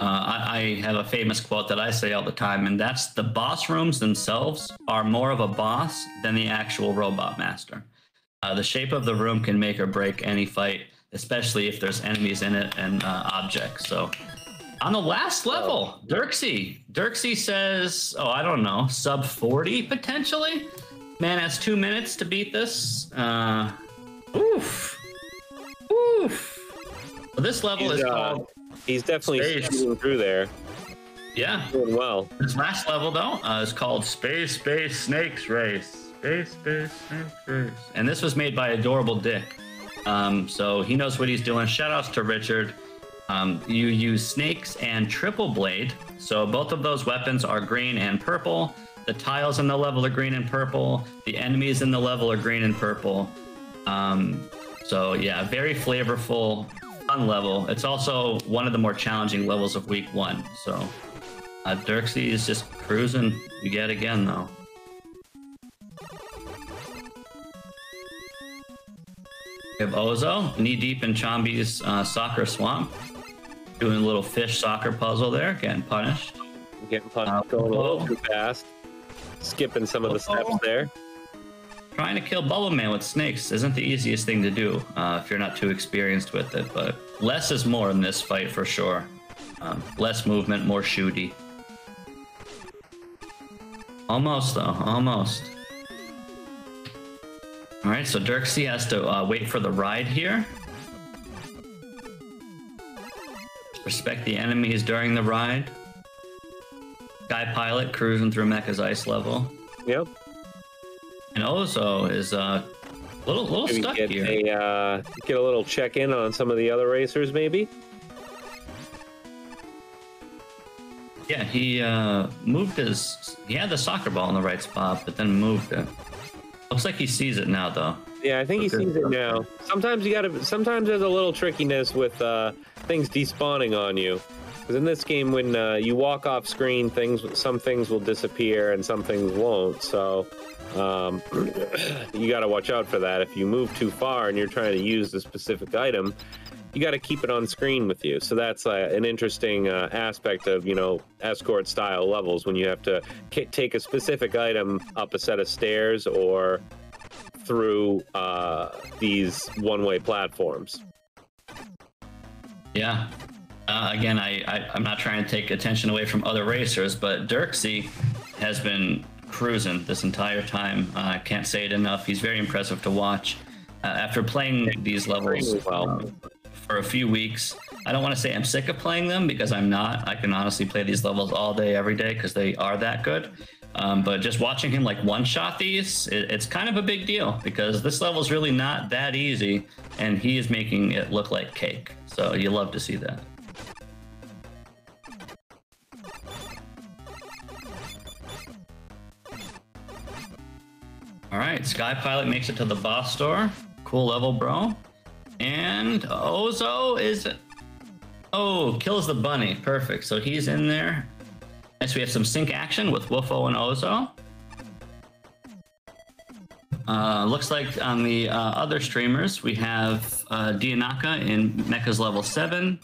I have a famous quote that I say all the time, and that's the boss rooms themselves are more of a boss than the actual robot master. The shape of the room can make or break any fight, especially if there's enemies in it and objects. So on the last level, Dirksy says, oh, I don't know, sub 40 potentially? Man has 2 minutes to beat this. Oof. So this level is called He's definitely Space. speeding through there. Yeah. Doing well. This last level, though, is called Space Snakes Race. Space Snakes Race. And this was made by Adorable Dick. So he knows what he's doing. Shoutouts to Richard. You use snakes and triple blade. So both of those weapons are green and purple. The tiles in the level are green and purple. The enemies in the level are green and purple. So yeah, very flavorful, fun level. It's also one of the more challenging levels of week 1. So Dirksy is just cruising yet again, though. We have Ozo, knee-deep in Chombi's soccer swamp. Doing a little fish soccer puzzle there, getting punished. Getting punished, going a little too fast. Skipping some of the steps there. Trying to kill Bubble Man with snakes isn't the easiest thing to do if you're not too experienced with it, but less is more in this fight for sure. Less movement, more shooty. Almost, though. Almost. All right, so Dirksy has to wait for the ride here. Respect the enemies during the ride. Sky Pilot cruising through Mecha's ice level. Yep. And Ozo is a little Maybe stuck get here. Get a little check-in on some of the other racers, maybe? Yeah, he moved his... He had the soccer ball in the right spot, but then moved it. Looks like he sees it now, though. Yeah, I think he sees it now. Sometimes sometimes there's a little trickiness with things despawning on you. Because in this game, when you walk off screen, some things will disappear and some things won't. So you got to watch out for that. If you move too far and you're trying to use the specific item, you got to keep it on screen with you. So that's an interesting aspect of, escort style levels, when you have to take a specific item up a set of stairs or through these one-way platforms. Yeah. Again, I'm not trying to take attention away from other racers, but Dirksy has been cruising this entire time. I can't say it enough. He's very impressive to watch. After playing these levels for a few weeks, I don't want to say I'm sick of playing them, because I'm not. I can honestly play these levels all day, every day, because they are that good. But just watching him like one-shot these, it's kind of a big deal, because this level is really not that easy, and he is making it look like cake. So you love to see that. All right, Sky Pilot makes it to the boss store. Cool level, bro. And Ozo is... Oh, kills the bunny. Perfect. So he's in there. Next, we have some sync action with Woofo and Ozo. Looks like on the other streamers, we have Dianaka in Mecha's level 7.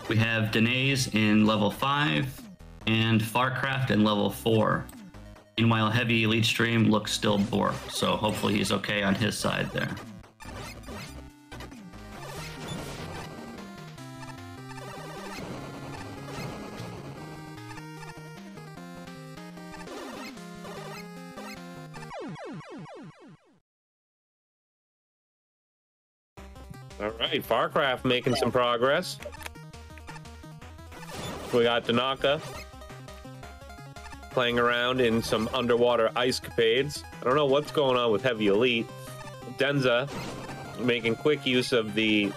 We have Danae's in level 5. And Farcraft in level 4. Meanwhile, Heavy Elite Stream looks still borked, so hopefully he's okay on his side there. All right, Farcraft making some progress. We got Tanaka playing around in some underwater ice capades. I don't know what's going on with Heavy Elite. Denza making quick use of the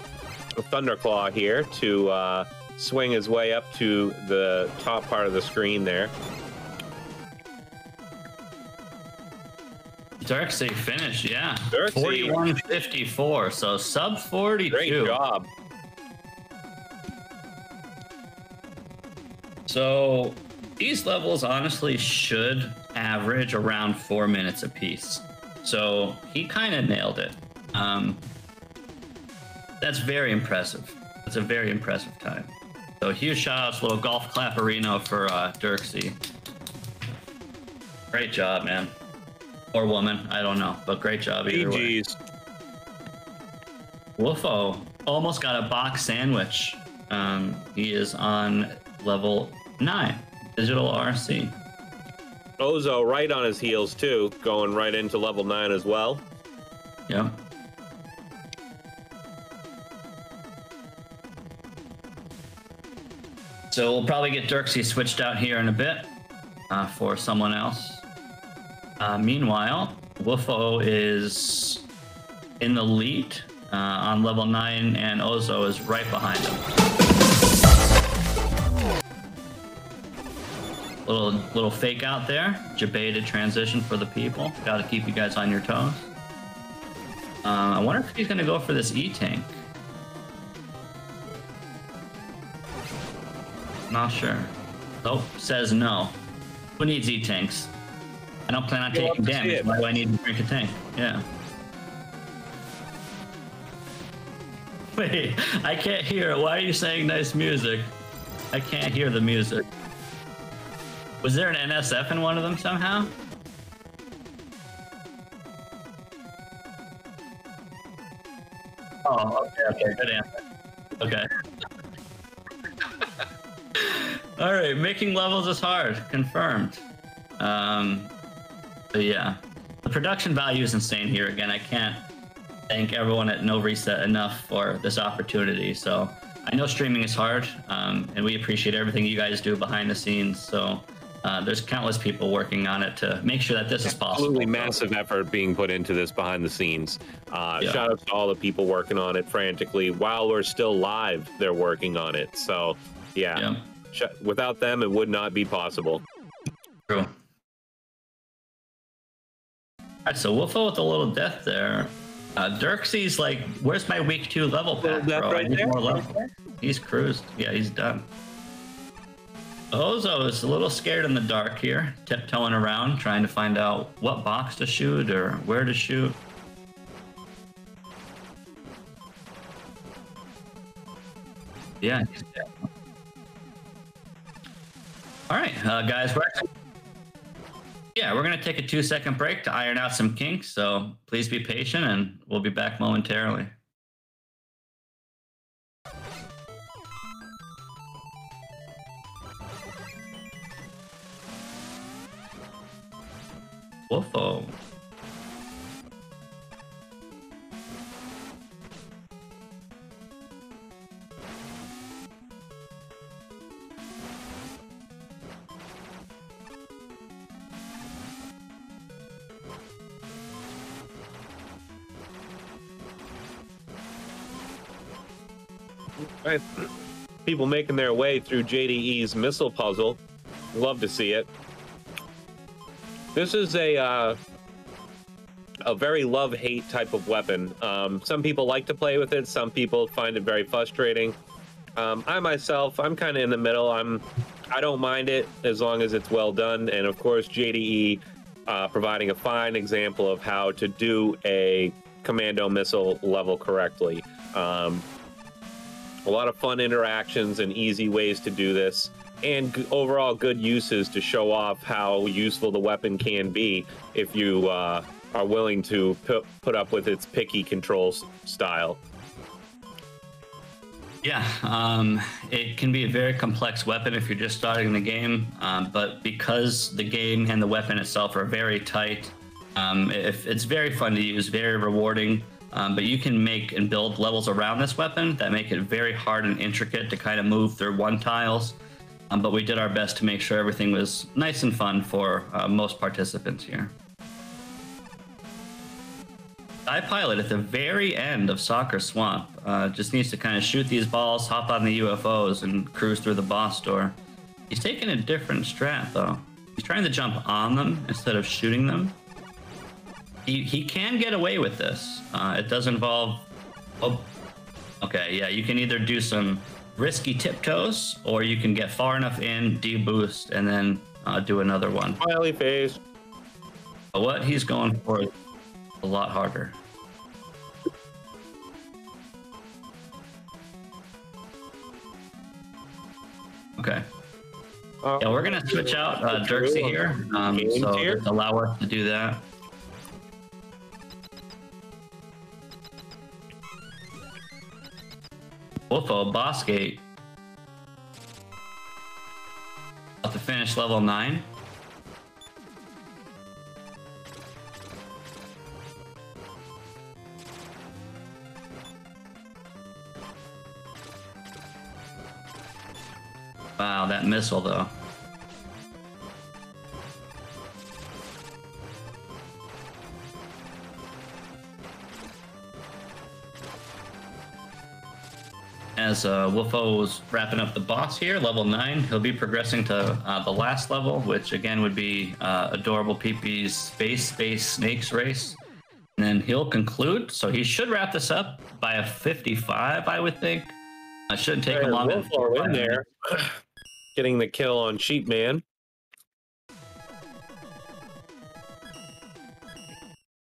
Thunderclaw here to swing his way up to the top part of the screen there. Dirksy finished, yeah. Dirksy. 41.54, so sub 42. Great job. So these levels honestly should average around 4 minutes apiece. So he kind of nailed it. That's very impressive. That's a very impressive time. So huge shout outs, little golf clapperino for Dirksy. Great job, man. Or woman, I don't know, but great job either way. Woofo almost got a box sandwich. He is on level 9, Digital RC. Ozo right on his heels too, going right into level 9 as well. Yep. So we'll probably get Dirksy switched out here in a bit for someone else. Meanwhile, Woofo is in the lead on level 9, and Ozo is right behind him. Little fake out there. Debated transition for the people. Got to keep you guys on your toes. I wonder if he's going to go for this E-Tank. Not sure. Nope, says no. Who needs E-Tanks? I don't plan on taking damage. Why do I need to drink a tank? Yeah. Wait, I can't hear it. Why are you saying nice music? I can't hear the music. Was there an NSF in one of them somehow? Oh, okay, good answer. Okay. All right, making levels is hard. Confirmed. But yeah, the production value is insane here. Again, I can't thank everyone at No Reset enough for this opportunity. So I know streaming is hard, and we appreciate everything you guys do behind the scenes. So there's countless people working on it to make sure that this is possible. Absolutely massive effort being put into this behind the scenes. Shout out to all the people working on it frantically. While we're still live, they're working on it. So yeah. Without them, it would not be possible. True. All right, so Woofo with a little death there. Dirksy's like, where's my week 2 level pack, bro? Right, I need more level. He's cruised. Yeah, he's done. Ozo is a little scared in the dark here, tiptoeing around, trying to find out what box to shoot or where to shoot. Yeah, he's dead. All right, guys, we're going to take a 2-second break to iron out some kinks, so please be patient, and we'll be back momentarily. Woofo. Right. People making their way through JDE's missile puzzle. Love to see it. This is a very love-hate type of weapon. Some people like to play with it. Some people find it very frustrating. I myself, I'm kind of in the middle. I don't mind it as long as it's well done. And of course, JDE providing a fine example of how to do a commando missile level correctly. A lot of fun interactions and easy ways to do this, and overall good uses to show off how useful the weapon can be if you are willing to put up with its picky control style. Yeah, it can be a very complex weapon if you're just starting the game, but because the game and the weapon itself are very tight, it's very fun to use, very rewarding. But you can make and build levels around this weapon that make it very hard and intricate to kind of move through one tiles. But we did our best to make sure everything was nice and fun for most participants here. iPilot at the very end of Soccer Swamp just needs to kind of shoot these balls, hop on the UFOs, and cruise through the boss door. He's taking a different strat, though. He's trying to jump on them instead of shooting them. He can get away with this. It does involve... Oh, okay, yeah, you can either do some risky tiptoes, or you can get far enough in, deboost, and then do another one. Smiley face. But what he's going for is a lot harder. Okay. Yeah, we're going to switch out Dirksy here, so just allow us to do that. Woofo, boss gate. About to finish level 9. Wow, that missile though. As Wolfo was wrapping up the boss here, level 9, he'll be progressing to the last level, which again would be Adorable Peepee's Space Snakes race. And then he'll conclude, so he should wrap this up by a 55, I would think. It shouldn't take him long. Wolfo in there, getting the kill on Sheep Man.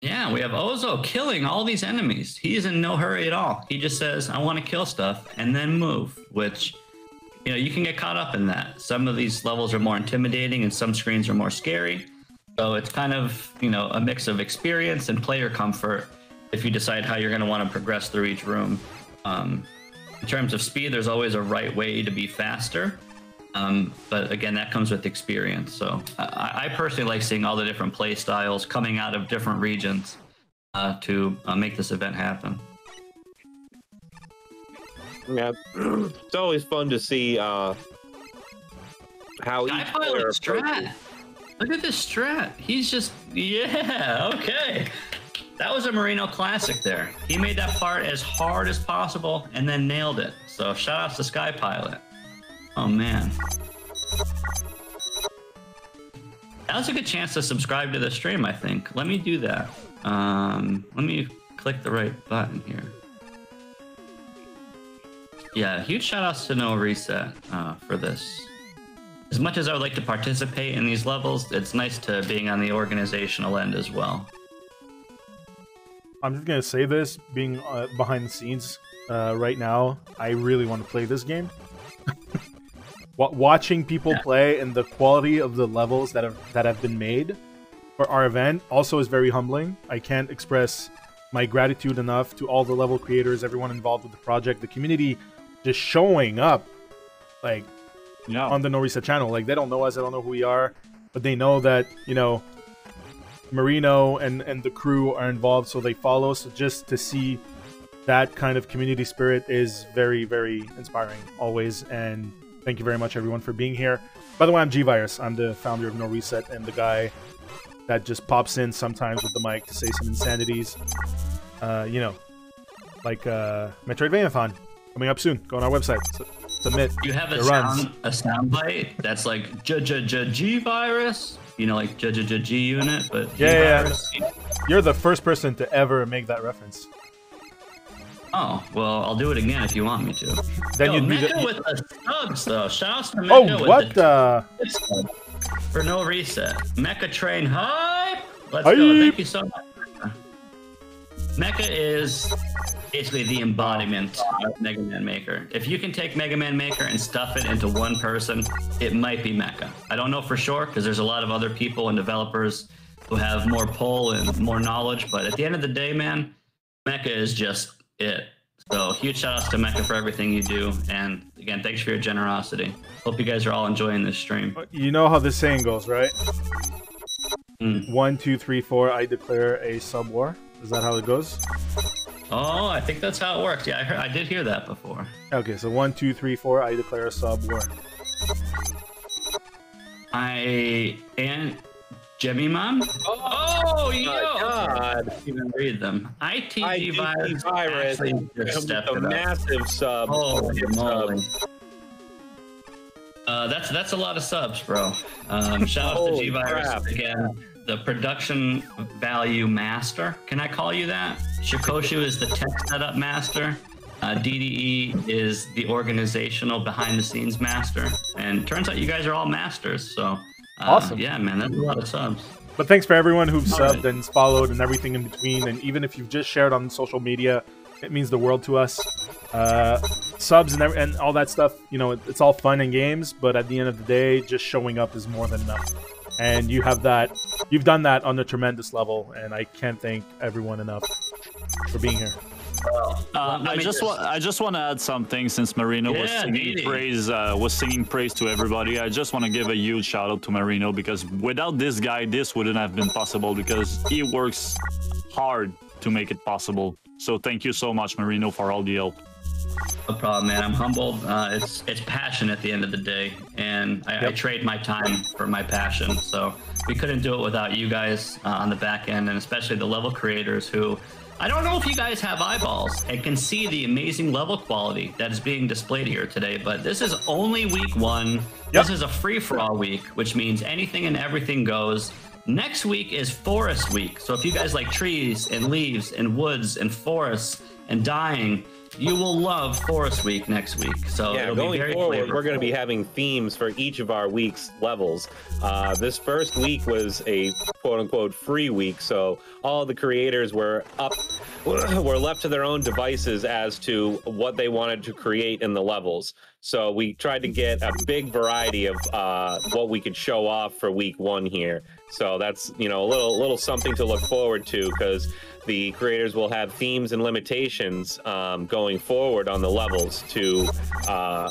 Yeah, we have Ozo killing all these enemies. He's in no hurry at all. He just says, I want to kill stuff and then move, which, you know, you can get caught up in that. Some of these levels are more intimidating and some screens are more scary. So it's kind of, you know, a mix of experience and player comfort if you decide how you're going to want to progress through each room. In terms of speed, there's always a right way to be faster. But again, that comes with experience. So I personally like seeing all the different play styles coming out of different regions to make this event happen. Yeah, it's always fun to see how Sky Pilot strat. Look at this strat. He's just, yeah, okay. That was a Marino classic there. He made that part as hard as possible and then nailed it. So shout outs to Sky Pilot. Oh man. That was a good chance to subscribe to the stream, I think. Let me do that. Let me click the right button here. Yeah, huge shout outs to No Reset for this. As much as I would like to participate in these levels, it's nice to being on the organizational end as well. I'm just gonna say this, being behind the scenes right now, I really want to play this game. Watching people play and the quality of the levels that have been made for our event also is very humbling. I can't express my gratitude enough to all the level creators, everyone involved with the project, the community just showing up, like, on the No Reset channel. Like, they don't know us, they don't know who we are, but they know that, you know, Marino and the crew are involved, so they follow. So just to see that kind of community spirit is very, very inspiring always. And thank you very much, everyone, for being here. By the way, I'm G-Virus. I'm the founder of No Reset and the guy that just pops in sometimes with the mic to say some insanities. You know, like Metroidvaniathon coming up soon. Go on our website. Submit. You have a sound bite that's like G-Virus. You know, like G unit, but yeah. You're the first person to ever make that reference. Oh, well, I'll do it again if you want me to. Then you'd be with the subs, though. Shout out to Mecha Oh, what? with the for No Reset. Mecha Train hype! Let's go. Thank you so much. Mecha is basically the embodiment of Mega Man Maker. If you can take Mega Man Maker and stuff it into one person, it might be Mecha. I don't know for sure, because there's a lot of other people and developers who have more pull and more knowledge, but at the end of the day, man, Mecha is just it. So huge shout outs to Mecha for everything you do, and again, thanks for your generosity. Hope you guys are all enjoying this stream. You know how this saying goes, right? 1, 2, 3, 4, I declare a sub war. Is that how it goes? Oh, I think that's how it works. Yeah, I did hear that before. Okay, so 1, 2, 3, 4, I declare a sub war. And Jimmy Mom? Oh, yo! God. I even read them. ITG Virus. A massive sub. Holy moly. That's a lot of subs, bro. Shout out to G-Virus again. The production value master. Can I call you that? Shikoshu is the tech setup master. DDE is the organizational behind the scenes master. And turns out you guys are all masters. So awesome. Yeah, man, that's a lot of subs. But thanks for everyone who've subbed and followed and everything in between. And even if you've just shared on social media, it means the world to us. Subs and all that stuff, you know, it's all fun and games, but at the end of the day, just showing up is more than enough. And you have that, you've done that on a tremendous level, and I can't thank everyone enough for being here. I just want to add something, since Marino was singing praise to everybody. I just want to give a huge shout out to Marino, because without this guy, this wouldn't have been possible, because he works hard to make it possible. So thank you so much, Marino, for all the help. No problem, man. I'm humbled. It's passion at the end of the day, and I trade my time for my passion. So we couldn't do it without you guys on the back end, and especially the level creators who, I don't know if you guys have eyeballs and can see the amazing level quality that is being displayed here today, but this is only week 1. This is a free-for-all week, which means anything and everything goes. Next week is forest week. So if you guys like trees and leaves and woods and forests and dying, you will love Forest Week next week. So yeah, going forward, we're going to be having themes for each of our week's levels. This first week was a quote-unquote free week, so all the creators were left to their own devices as to what they wanted to create in the levels. So we tried to get a big variety of what we could show off for week 1 here. So that's, you know, a little something to look forward to, because the creators will have themes and limitations going forward on the levels to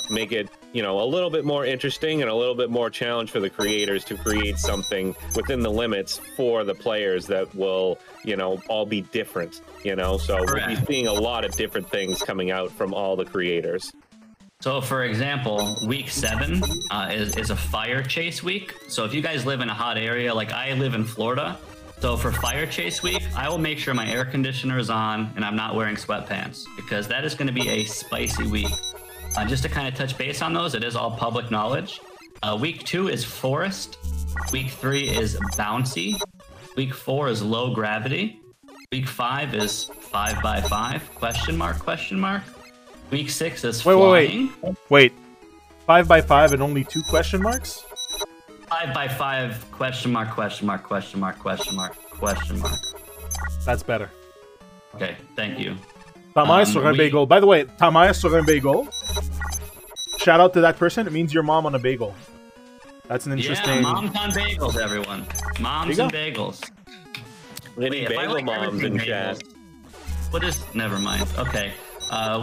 make it, you know, a little bit more interesting and a little bit more challenge for the creators to create something within the limits for the players that will, you know, all be different, you know. So we'll be seeing a lot of different things coming out from all the creators. So, for example, week 7 is a fire chase week. So if you guys live in a hot area, like I live in Florida, so for fire chase week, I will make sure my air conditioner is on and I'm not wearing sweatpants, because that is going to be a spicy week. Just to kind of touch base on those, it is all public knowledge. Week 2 is forest. Week 3 is bouncy. Week 4 is low gravity. Week 5 is 5x5, question mark, question mark. Week 6 is flying. Wait. 5x5 and only 2 question marks? 5x5, question mark, question mark, question mark, question mark, question mark. That's better. Okay, thank you. Tamaya sur un bagel. By the way, Tamaya sur un bagel. Shout out to that person. It means your mom on a bagel. That's an interesting... Yeah, moms on bagels, everyone. Moms and bagels. Any bagel moms in chat. What is... Never mind. Okay.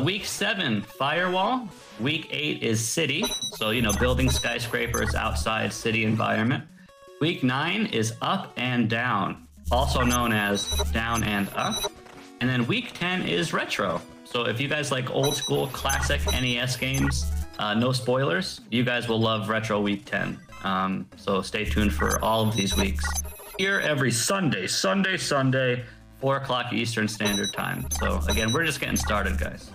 Week 7, firewall. Week 8 is city. So, you know, building skyscrapers outside city environment. Week 9 is up and down, also known as down and up. And then week 10 is retro. So if you guys like old school classic NES games, no spoilers, you guys will love retro week 10. So stay tuned for all of these weeks. Here every Sunday, 4 o'clock Eastern Standard Time. So again, we're just getting started, guys.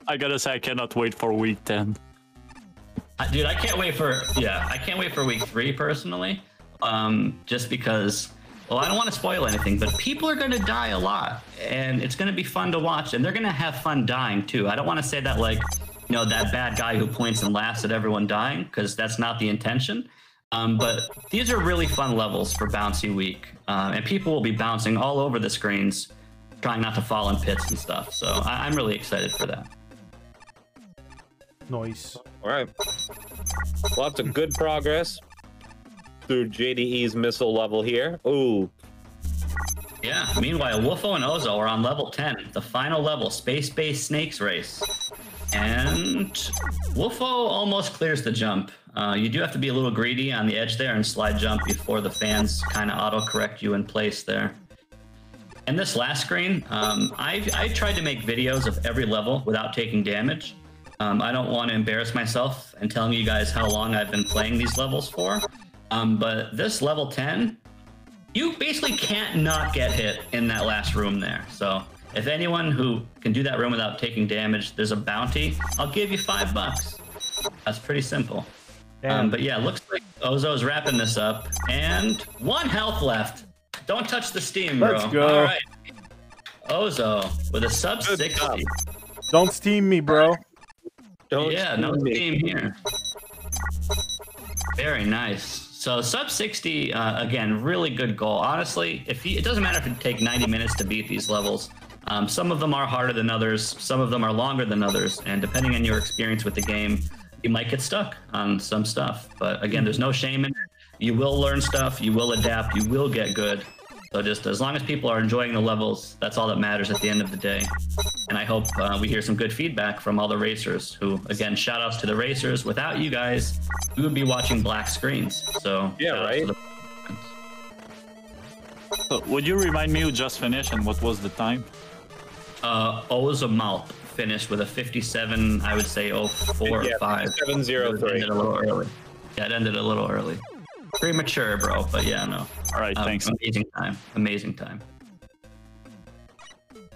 I gotta say, I cannot wait for week 10. Dude, I can't wait for week 3 personally. Just because, well, I don't want to spoil anything, but people are going to die a lot, and it's going to be fun to watch, and they're going to have fun dying too. I don't want to say that like, you know, that bad guy who points and laughs at everyone dying, because that's not the intention. But these are really fun levels for Bouncy Week, and people will be bouncing all over the screens, trying not to fall in pits and stuff. So I'm really excited for that. Nice. All right. Lots of good progress through JDE's missile level here. Ooh. Yeah, meanwhile, Woofo and Ozo are on level 10, the final level, Space-Based Snakes Race. And Woofo almost clears the jump. You do have to be a little greedy on the edge there and slide jump before the fans kind of auto-correct you in place there. And this last screen, I tried to make videos of every level without taking damage. I don't want to embarrass myself and telling you guys how long I've been playing these levels for. But this level 10, you basically can't not get hit in that last room there. So if anyone who can do that room without taking damage, there's a bounty, I'll give you $5. That's pretty simple. But yeah, looks like Ozo's wrapping this up. And 1 health left. Don't touch the steam, bro. Let's go. All right. Ozo with a sub 60. Don't steam me, bro. No steam here. Very nice. So sub 60, again, really good goal. Honestly, it doesn't matter if it take 90 minutes to beat these levels. Some of them are harder than others. Some of them are longer than others. And depending on your experience with the game, you might get stuck on some stuff. But again, there's no shame in it. You will learn stuff. You will adapt. You will get good. So just as long as people are enjoying the levels, that's all that matters at the end of the day. And I hope we hear some good feedback from all the racers who, again, shout outs to the racers. Without you guys, we would be watching black screens. So yeah, right. So, would you remind me who just finished and what was the time? Ozo Mouth finished with a 57, I would say 04 or 5. 703. It ended a little early. Yeah, it ended a little early. Premature, bro, but yeah, no. All right, thanks. Amazing time. Amazing time.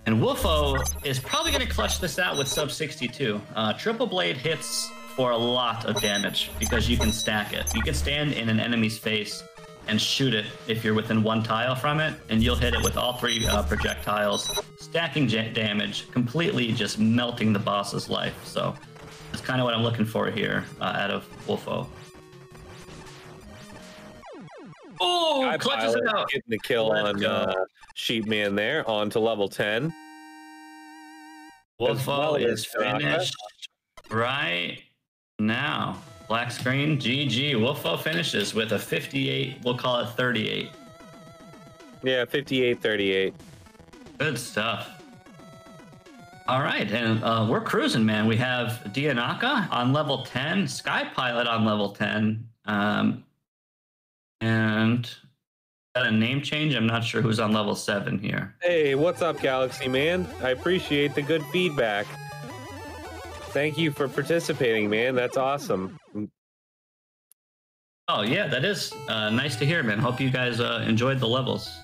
And Wolfo is probably going to clutch this out with sub 62. Triple Blade hits for a lot of damage because you can stack it. You can stand in an enemy's face and shoot it if you're within one tile from it, and you'll hit it with all 3 projectiles, stacking damage, completely just melting the boss's life. So that's kind of what I'm looking for here out of Wolfo. Oh, clutches it out. Getting the kill on Sheepman there, on to level 10. Wolfo is finished right now. Black screen, GG. Wolfo finishes with a 58, we'll call it 38. Yeah, 58-38. Good stuff. All right, and we're cruising, man. We have Dianaka on level 10, Sky Pilot on level 10, and got a name change. I'm not sure who's on level 7 here. Hey, what's up, Galaxy Man? I appreciate the good feedback. Thank you for participating, man. That's awesome. Oh, yeah, that is nice to hear, man. Hope you guys enjoyed the levels.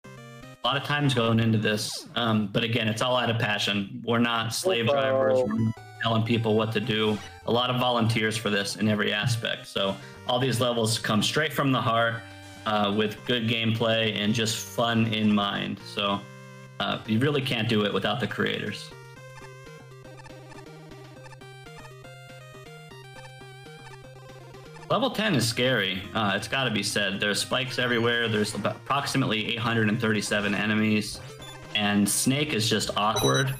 A lot of times going into this, but again, it's all out of passion. We're not slave drivers. We're not telling people what to do. A lot of volunteers for this in every aspect. So all these levels come straight from the heart with good gameplay and just fun in mind. So you really can't do it without the creators. Level 10 is scary. It's got to be said. There's spikes everywhere. There's about approximately 837 enemies. And Snake is just awkward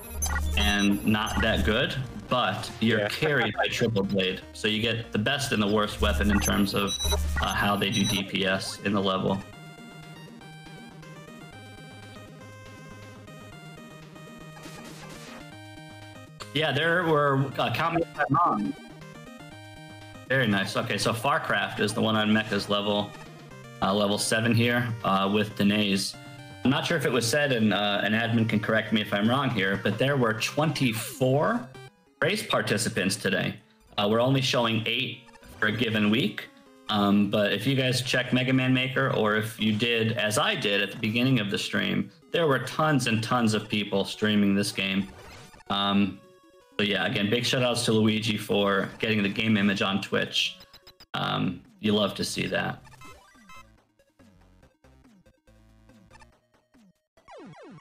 and not that good. But you're carried by Triple Blade. So you get the best and the worst weapon in terms of how they do DPS in the level. Yeah, there were count me if I'm wrong. Very nice. Okay, so Farcraft is the one on Mecha's level, level 7 here with Danae's. I'm not sure if it was said, and an admin can correct me if I'm wrong here, but there were 24 race participants today. We're only showing 8 for a given week, but if you guys check Mega Man Maker, or if you did, as I did at the beginning of the stream, there were tons and tons of people streaming this game. So yeah, again, big shout outs to Luigi for getting the game image on Twitch. You love to see that.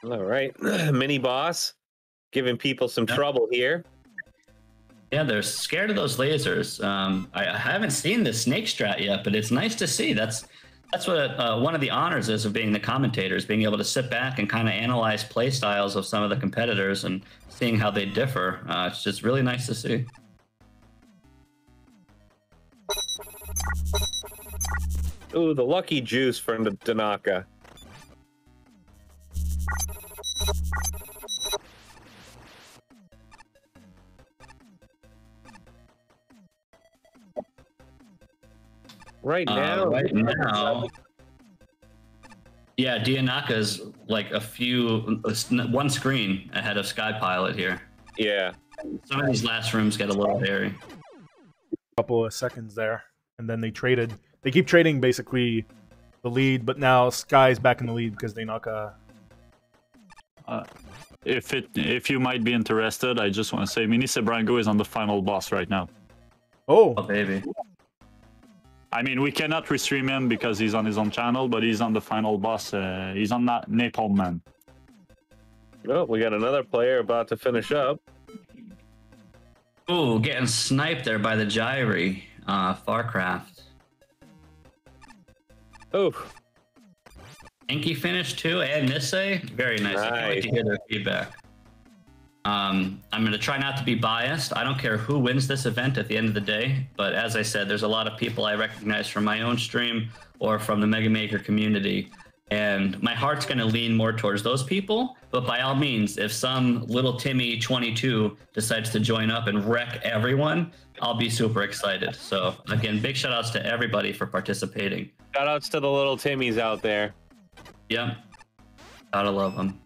All right, mini boss giving people some trouble here. Yeah, they're scared of those lasers. I haven't seen the snake strat yet, but it's nice to see. That's what one of the honors is of being the commentators, being able to sit back and kind of analyze play styles of some of the competitors and seeing how they differ. It's just really nice to see. Ooh, the lucky juice from the Tanaka. Right now, yeah, Dianaka's like one screen ahead of Sky Pilot here. Yeah. Some of these last rooms get a little hairy. Couple of seconds there, and then they traded. They keep trading basically the lead, but now Sky's back in the lead because Dianaka. If you might be interested, I just want to say Mini Sebrango is on the final boss right now. Oh baby. I mean, we cannot restream him because he's on his own channel, but he's on the final boss. He's on that Napalm Man. Oh, we got another player about to finish up. Ooh, getting sniped there by the Gyri, Farcraft. Oh. Inky finished too, and Nisse. Very nice. I can't wait to hear their feedback. I'm going to try not to be biased. I don't care who wins this event at the end of the day, but as I said, there's a lot of people I recognize from my own stream or from the Mega Maker community, and my heart's going to lean more towards those people. But by all means, if some little Timmy 22 decides to join up and wreck everyone, I'll be super excited. So again, big shout outs to everybody for participating. Shout outs to the little Timmys out there. Yep. Gotta love them.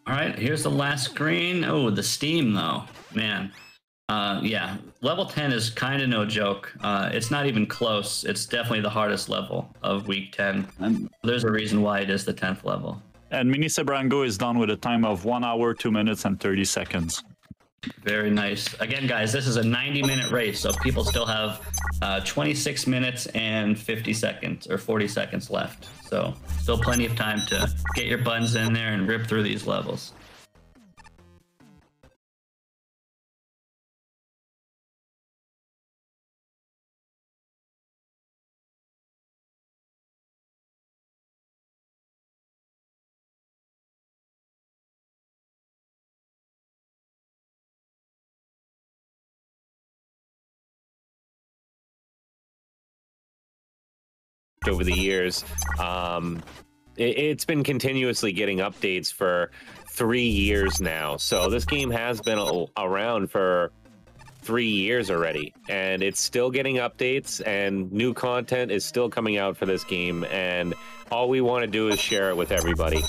All right, here's the last screen. Oh, the steam though, man. Yeah, level 10 is kind of no joke. It's not even close. It's definitely the hardest level of week 10. And there's a reason why it is the 10th level. And Mini Sebrango is done with a time of 1 hour, 2 minutes, and 30 seconds. Very nice. Again, guys, this is a 90-minute race, so people still have 26 minutes and 50 seconds or 40 seconds left. So still plenty of time to get your buttons in there and rip through these levels. Over the years, it's been continuously getting updates for 3 years now. So this game has been around for 3 years already, and it's still getting updates, and new content is still coming out for this game, and all we want to do is share it with everybody.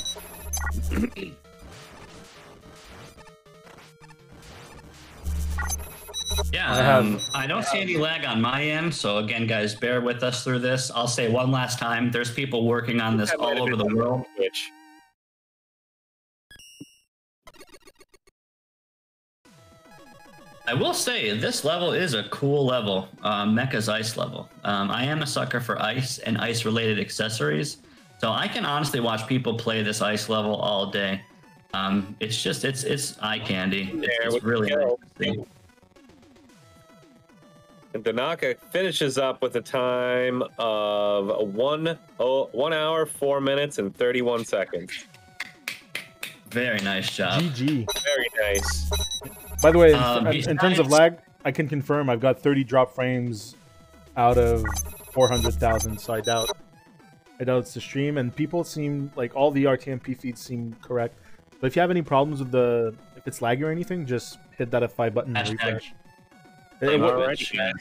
Yeah, I don't see any lag on my end, so again, guys, bear with us through this. I'll say one last time, there's people working on this all over the world. I will say, this level is a cool level, Mecha's Ice level. I am a sucker for ice and ice-related accessories, so I can honestly watch people play this ice level all day. It's just, it's eye candy. It's really nice to see. And Danaka finishes up with a time of 1 hour, 4 minutes, and 31 seconds. Very nice job. GG. Very nice. By the way, in terms of lag, I can confirm I've got 30 drop frames out of 400,000, so I doubt it's the stream. And people seem like all the RTMP feeds seem correct. But if you have any problems with if it's laggy or anything, just hit that F5 button and refresh.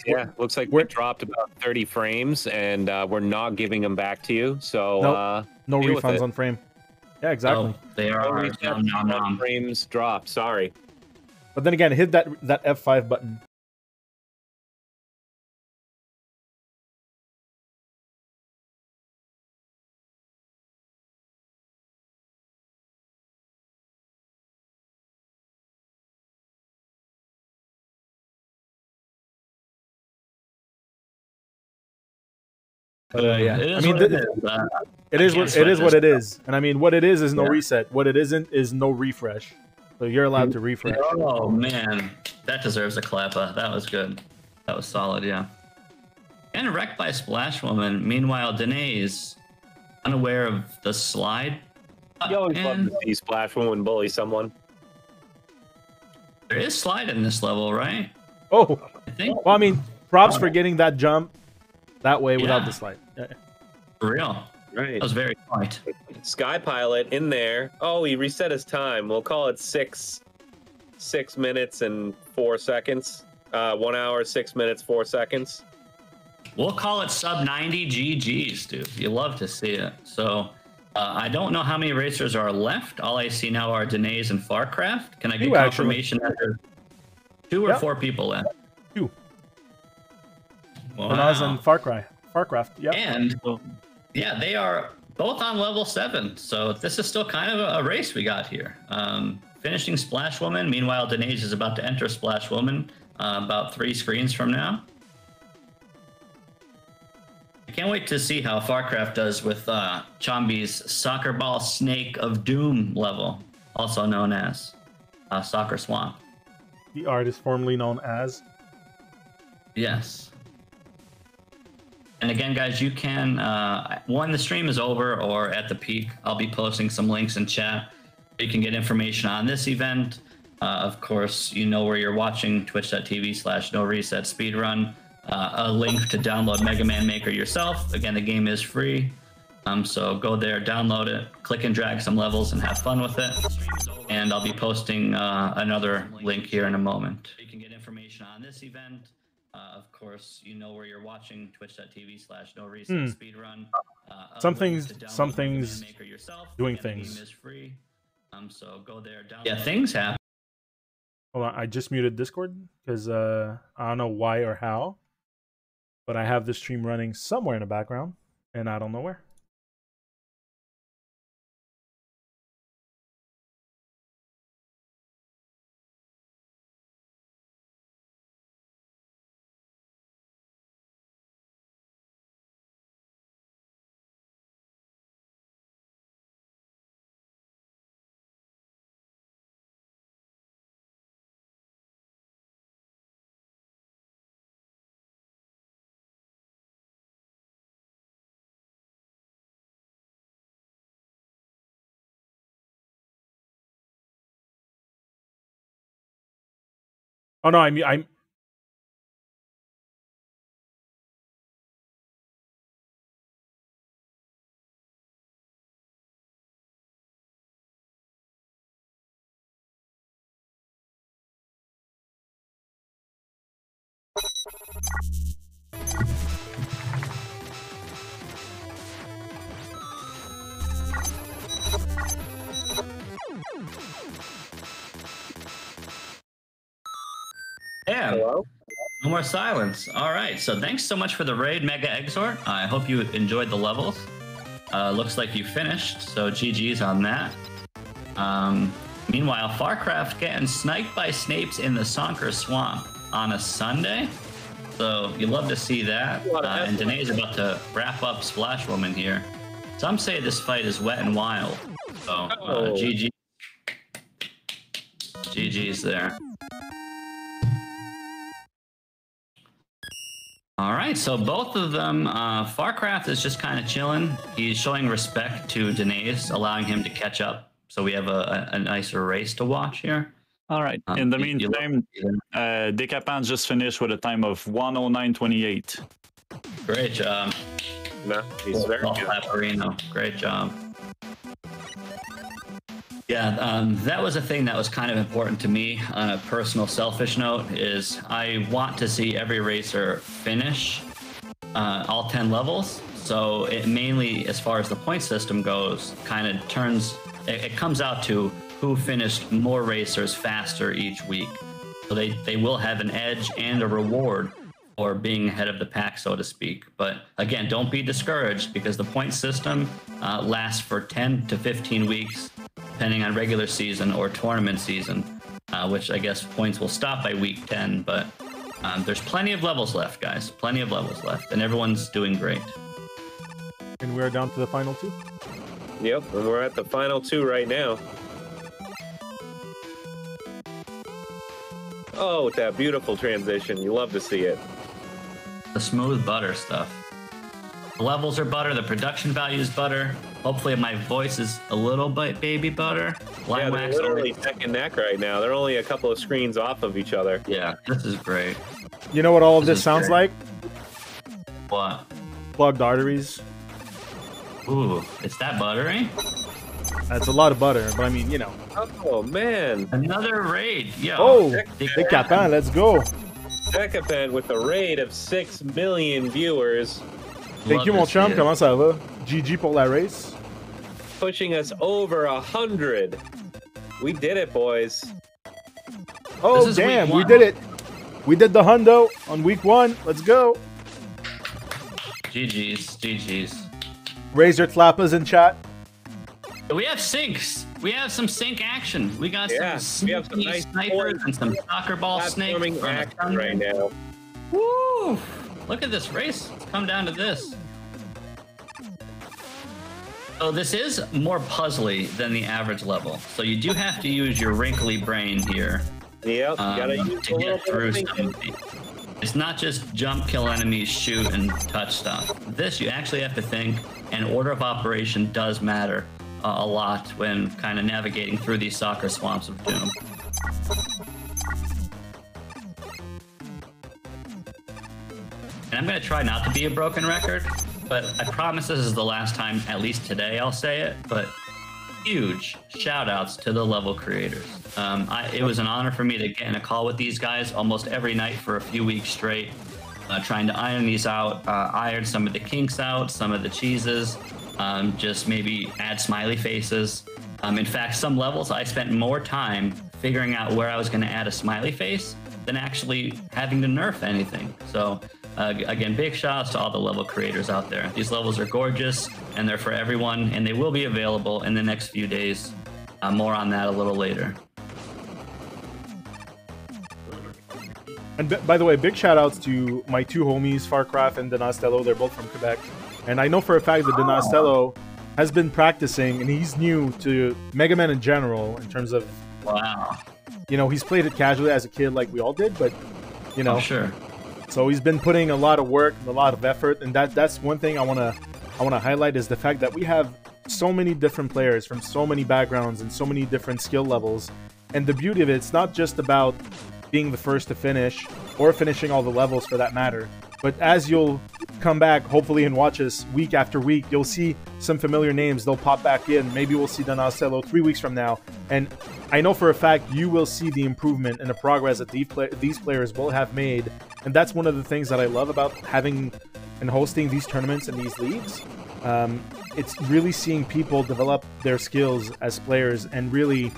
Yeah, looks like we dropped about 30 frames, and we're not giving them back to you. So no refunds on frame. Yeah, exactly. Oh, they are frames dropped. Sorry. But then again, hit that F5 button. Yeah, I mean, it is what it is, and I mean, what it is no reset. What it isn't is no refresh. So you're allowed to refresh. Oh man, that deserves a clapper. That was good. That was solid, yeah. And wrecked by Splash Woman. Meanwhile, Danae is unaware of the slide. You always love to see Splash Woman bully someone. There is slide in this level, right? Oh, I think. Well, I mean, props for getting that jump that way without the slide. Yeah. For real. Right. That was very smart. Sky Pilot in there. Oh, he reset his time. We'll call it 6 minutes and 4 seconds. 1 hour, 6 minutes, 4 seconds. We'll call it sub 90 GGs, dude. You love to see it. So I don't know how many racers are left. All I see now are Danae's and Farcraft. Can I get confirmation that there's 2 or 4 people left? 2. Wow. Renaz and Farcraft. Yeah. And yeah, they are both on level 7. So this is still kind of a race we got here. Finishing Splash Woman. Meanwhile, Danae's is about to enter Splash Woman about 3 screens from now. I can't wait to see how Farcraft does with Chombi's Soccer Ball Snake of Doom level, also known as Soccer Swamp. The artist formerly known as. Yes. And again, guys, you can, when the stream is over or at the peak, I'll be posting some links in chat. You can get information on this event. Of course, you know where you're watching, twitch.tv/NoResetSpeedrun. A link to download Mega Man Maker yourself. Again, the game is free. So go there, download it, click and drag some levels, and have fun with it. And I'll be posting another link here in a moment. You can get information on this event. Of course, you know where you're watching, twitch.tv/NoResetSpeedrun. Something's doing things. Is free. So go there. Yeah, things happen. Hold on, I just muted Discord because I don't know why or how, but I have this stream running somewhere in the background, and I don't know where. Oh no, I'm Damn. Hello? No more silence. All right. So thanks so much for the raid, Mega Exort. I hope you enjoyed the levels. Looks like you finished, so GG's on that. Meanwhile, Farcraft getting sniped by Snapes in the Sonker Swamp on a Sunday. So you love to see that. And Danae's about to wrap up Splash Woman here. Some say this fight is wet and wild. So GG. GG's there. All right, so both of them, Farcraft is just kind of chilling. He's showing respect to Danae's, allowing him to catch up. So we have a nicer race to watch here. All right. In the meantime, Decapan just finished with a time of 1:09:28. Great job. No, he's very good. Laparino. Great job. Yeah, that was a thing that was kind of important to me on a personal selfish note is I want to see every racer finish all 10 levels. So it mainly, as far as the point system goes, kind of it comes out to who finished more racers faster each week. So they will have an edge and a reward for being ahead of the pack, so to speak. But again, don't be discouraged because the point system lasts for 10 to 15 weeks, depending on regular season or tournament season, which I guess points will stop by week 10. But there's plenty of levels left, guys. Plenty of levels left, and everyone's doing great. And we're down to the final two. Yep, and we're at the final two right now. Oh, with that beautiful transition. You love to see it. The smooth butter stuff. The levels are butter, the production value is butter. Hopefully my voice is a little bit baby butter. Yeah, they're literally neck and neck right now. They're only a couple of screens off of each other. Yeah, this is great. You know what all of this sounds like? What? Plugged arteries. Ooh, it's that buttery? That's a lot of butter, but I mean, you know. Oh, man. Another raid. Yo. Oh, Decapan, let's go. Decapan with a raid of 6 million viewers. Thank you, mon chum. Comment ça va? GG pour la race. Pushing us over 100. We did it, boys. Oh, damn, we did it. We did the hundo on week 1. Let's go. GG's. GG's. Raise your clappers in chat. We have syncs. We have some sync action. We got some nice snipers and some soccer ball snakes action right now. Woo! Look at this race. It's come down to this. So this is more puzzly than the average level. So you do have to use your wrinkly brain here. Yep, gotta use to get through some of these. It's not just jump, kill enemies, shoot, and touch stuff. This, you actually have to think, and order of operation does matter a lot when kind of navigating through these soccer swamps of doom. And I'm going to try not to be a broken record, but I promise this is the last time, at least today, I'll say it. But huge shout outs to the level creators. It was an honor for me to get in a call with these guys almost every night for a few weeks straight, trying to iron these out, iron some of the kinks out, some of the cheeses, just maybe add smiley faces. In fact, some levels I spent more time figuring out where I was going to add a smiley face than actually having to nerf anything. So again, big shout outs to all the level creators out there. These levels are gorgeous and they're for everyone, and they will be available in the next few days. More on that a little later. And by the way, big shout outs to my two homies, Farcraft and Donastello. They're both from Quebec. And I know for a fact that Donastello has been practicing, and he's new to Mega Man in general in terms of, wow, you know, he's played it casually as a kid like we all did, but, you know. Oh, sure. So he's been putting a lot of work and a lot of effort, and that's one thing I want to highlight is the fact that we have so many different players from so many backgrounds and so many different skill levels. And the beauty of it's not just about being the first to finish or finishing all the levels for that matter. But as you'll come back, hopefully, and watch us week after week, you'll see some familiar names. They'll pop back in. Maybe we'll see Donastello 3 weeks from now. And I know for a fact you will see the improvement and the progress that these players will have made. And that's one of the things that I love about having and hosting these tournaments and these leagues. It's really seeing people develop their skills as players, and really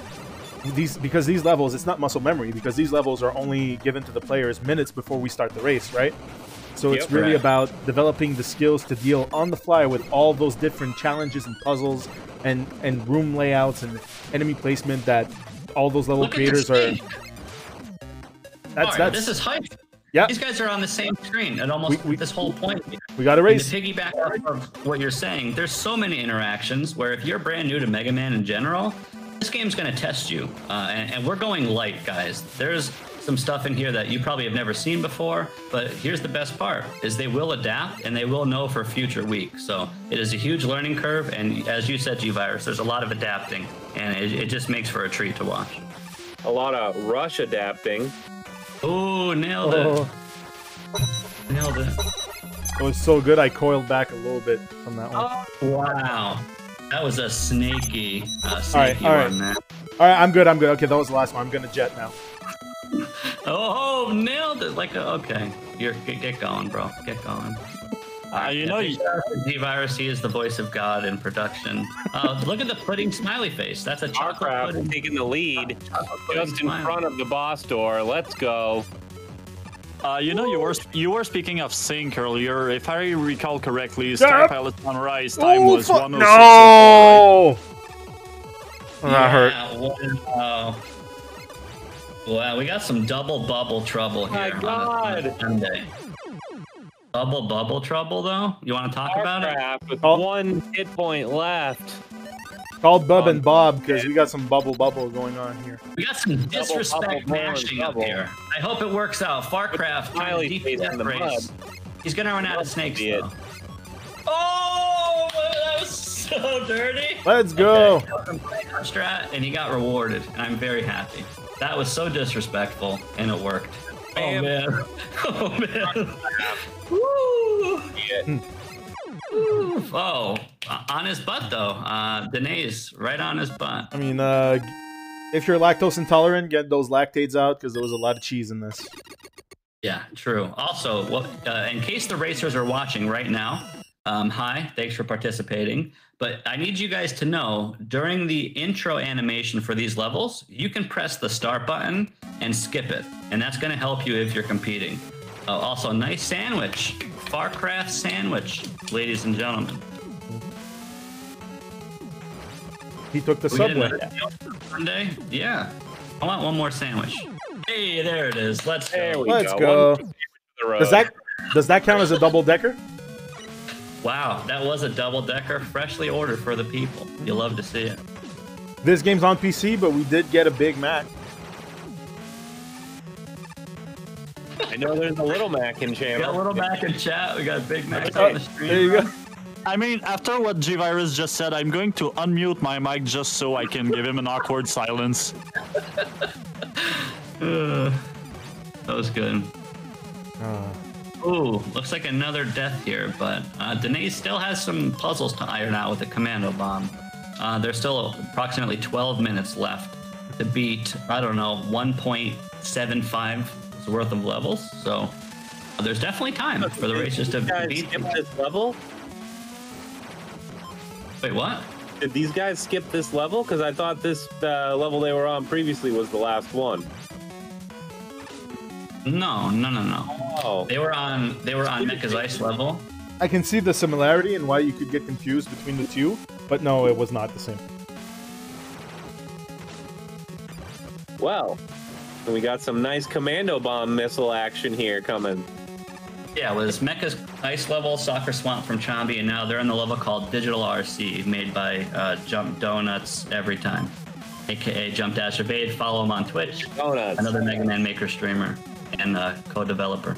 because these levels, it's not muscle memory, because these levels are only given to the players minutes before we start the race, right? So it's really about developing the skills to deal on the fly with all those different challenges and puzzles and room layouts and enemy placement that all those level creators are. That's this is hype. Yeah, these guys are on the same screen at almost this whole point. We got a race. And to piggyback off of what you're saying, there's so many interactions where if you're brand new to Mega Man in general, this game's going to test you, and we're going light, guys. There's some stuff in here that you probably have never seen before, but here's the best part, is they will adapt and they will know for future weeks. So it is a huge learning curve, and as you said, G-Virus, there's a lot of adapting, and it just makes for a treat to watch. A lot of rush adapting. Ooh, nailed it. Nailed it. It was so good, I coiled back a little bit from that one. Oh, wow. That was a snaky all right. one there. All right, I'm good. Okay, that was the last one. I'm going to jet now. Oh, nailed it. Okay. Get going, bro. Get going. You know, D-Virus, he is the voice of God in production. Look at the pudding smiley face. That's a chocolate pudding. Taking the lead just in front of the boss door. Let's go. You know, you were speaking of sync earlier. If I recall correctly, Star Pilot Sunrise time was 106. No! That hurt. Wow, we got some double bubble trouble here on a Sunday. Double bubble trouble, though? You want to talk about it? With one hit point left. Call Bub and Bob, because we got some bubble going on here. We got some disrespect mashing up here. I hope it works out. Farcraft trying to DP that race. He's going to run out of snakes, though. Oh, that was so dirty. Let's go. Strat, and he got rewarded, and I'm very happy. That was so disrespectful, and it worked. Oh, man. Oh, man. Woo! Yeah. Oh, on his butt, though. Danae's right on his butt. I mean, if you're lactose intolerant, get those lactates out, because there was a lot of cheese in this. Yeah, true. Also, in case the racers are watching right now, hi, thanks for participating. But I need you guys to know, during the intro animation for these levels, you can press the start button and skip it. And that's going to help you if you're competing. Also, nice sandwich. Farcraft sandwich, ladies and gentlemen. He took the subway. Sunday? Yeah. I want one more sandwich. Hey, there it is. Let's go. Let's go. Does that count as a double-decker? Wow, that was a double-decker, freshly ordered for the people. You'll love to see it. This game's on PC, but we did get a Big Mac. I know there's a Little Mac in chat. We got a Little Mac in chat. We got Big Mac on the stream. There you go. I mean, after what G-Virus just said, I'm going to unmute my mic just so I can give him an awkward silence. That was good. Ooh, looks like another death here, but Danae still has some puzzles to iron out with the commando bomb. there's still approximately 12 minutes left to beat, I don't know, 1.75 worth of levels. So there's definitely time for the racers to beat this level. Wait, what? Did these guys skip this level? Because I thought this level they were on previously was the last one. No. Oh. They were on Mecha's Ice level. I can see the similarity and why you could get confused between the two, but no, it was not the same. Well, we got some nice commando bomb missile action here coming. Yeah, it was Mecha's Ice level, Soccer Swamp from Chambi, and now they're in the level called Digital RC, made by Jump Donuts Every Time, aka Jump Dash Evade. Follow him on Twitch. Donuts. Another Mega Man Maker streamer and co-developer.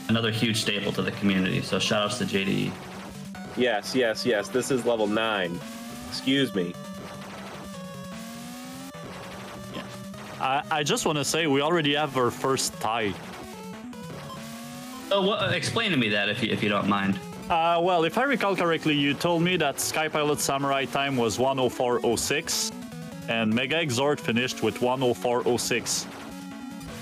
Another huge staple to the community, so shout outs to JDE. Yes. This is level 9. Excuse me. Yeah. I just want to say we already have our first tie. So explain to me that if you don't mind. Well, if I recall correctly, you told me that Skypilot Samurai time was 1:04:06, and Mega Exhort finished with 1:04:06.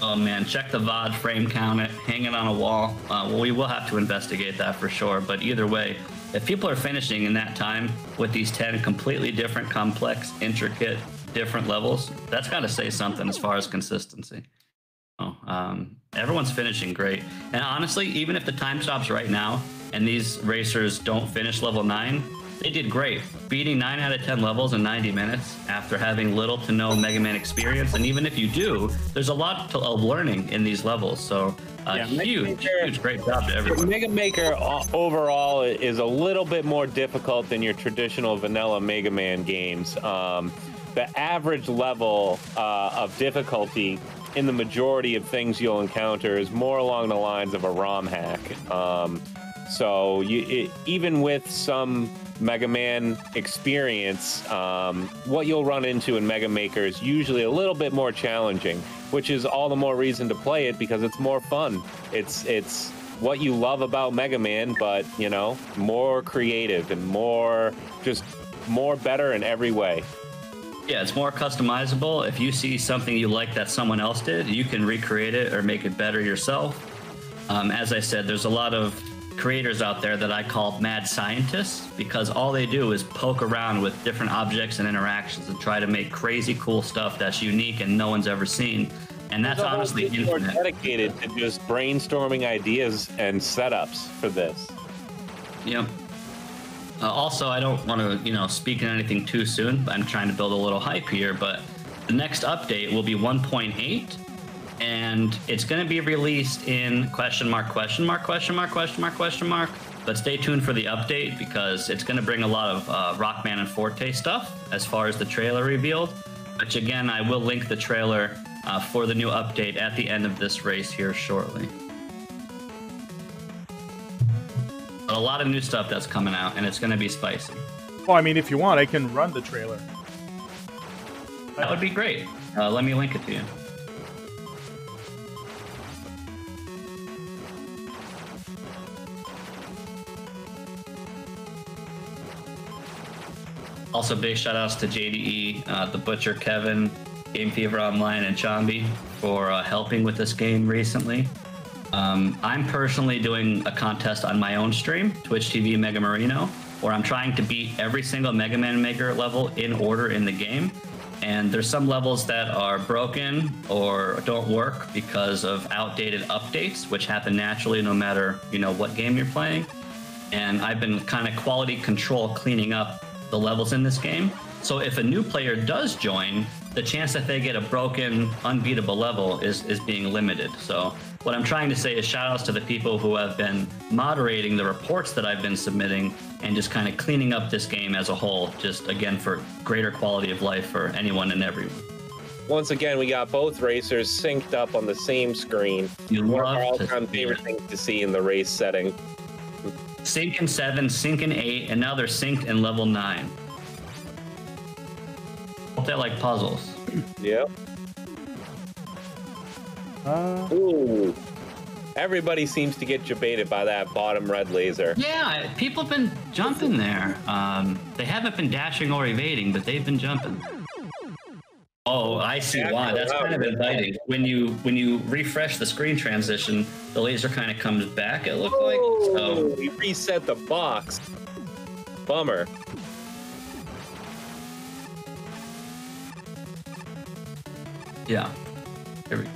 Oh man, check the VOD frame count, hanging on a wall. We will have to investigate that for sure. But either way, if people are finishing in that time with these 10 completely different, complex, intricate, different levels, that's got to say something as far as consistency. Everyone's finishing great. And honestly, even if the time stops right now and these racers don't finish level 9, they did great. Beating 9 out of 10 levels in 90 minutes after having little to no Mega Man experience. And even if you do, there's a lot of learning in these levels. So huge great job to everyone. Mega Maker overall is a little bit more difficult than your traditional vanilla Mega Man games. The average level of difficulty in the majority of things you'll encounter is more along the lines of a ROM hack. So even with some Mega Man experience, what you'll run into in Mega Maker is usually a little bit more challenging, which is all the more reason to play it because it's more fun. It's what you love about Mega Man, but you know, more creative and more better in every way. Yeah, it's more customizable. If you see something you like that someone else did, you can recreate it or make it better yourself. As I said, there's a lot of creators out there that I call mad scientists because all they do is poke around with different objects and interactions and try to make crazy cool stuff that's unique and no one's ever seen. And that's honestly infinite. We're dedicated to just brainstorming ideas and setups for this. Yep. Also, I don't want to, speak on anything too soon, but I'm trying to build a little hype here, but the next update will be 1.8, and it's going to be released in ? But stay tuned for the update because it's going to bring a lot of Rockman and Forte stuff as far as the trailer revealed, which again, I will link the trailer for the new update at the end of this race here shortly. But a lot of new stuff that's coming out, and it's going to be spicy. Well, I mean, if you want, I can run the trailer. That would be great. Let me link it to you. Also, big shout outs to JDE, The Butcher, Kevin, Game Fever Online, and Chambi for helping with this game recently. I'm personally doing a contest on my own stream, Twitch TV Mega Marino, where I'm trying to beat every single Mega Man Maker level in order in the game. And there's some levels that are broken or don't work because of outdated updates, which happen naturally no matter, what game you're playing. And I've been kind of quality control cleaning up the levels in this game. So if a new player does join, the chance that they get a broken, unbeatable level is being limited. So what I'm trying to say is shout outs to the people who have been moderating the reports that I've been submitting and just kind of cleaning up this game as a whole, just again for greater quality of life for anyone and everyone. Once again, we got both racers synced up on the same screen. One of our all-time favorite things to see in the race setting. Sync in 7, sync in 8, and now they're synced in level 9. They're like puzzles. Yep. Ooh. Everybody seems to get jebaited by that bottom red laser. Yeah, people have been jumping there. They haven't been dashing or evading, but they've been jumping. Oh, I see why. That's kind of inviting. When you refresh the screen transition, the laser kind of comes back, it looked like. So we reset the box. Bummer. Yeah. Here we go.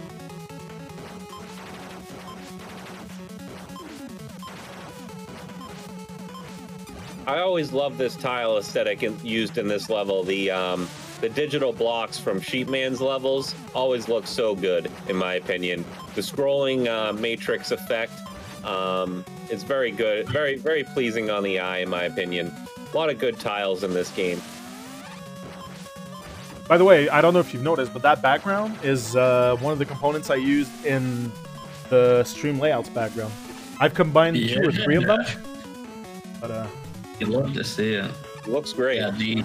I always love this tile aesthetic used in this level. The digital blocks from Sheepman's levels always look so good, in my opinion. The scrolling matrix effect, it's very good, very, very pleasing on the eye, in my opinion. A lot of good tiles in this game. By the way, I don't know if you've noticed, but that background is one of the components I used in the stream layouts background. I've combined 2 or 3 of them. But you'd love to see it. Looks great. Yeah,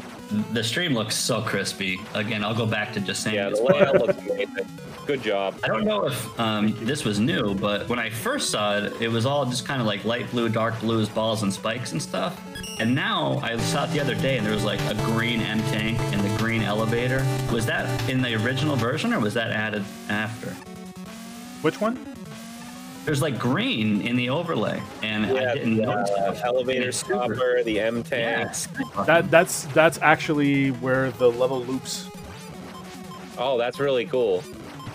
the stream looks so crispy. Again, I'll go back to just saying. Yeah, the layout looks amazing. Good job. I don't know if this was new, but when I first saw it, it was all just kind of like light blue, dark blues, balls and spikes and stuff. And now I saw it the other day, and there was like a green M tank and the green elevator. Was that in the original version, or was that added after? Which one? There's like green in the overlay, and I didn't notice that. Elevator stopper, the M tank. Yeah. That's actually where the level loops. Oh, that's really cool.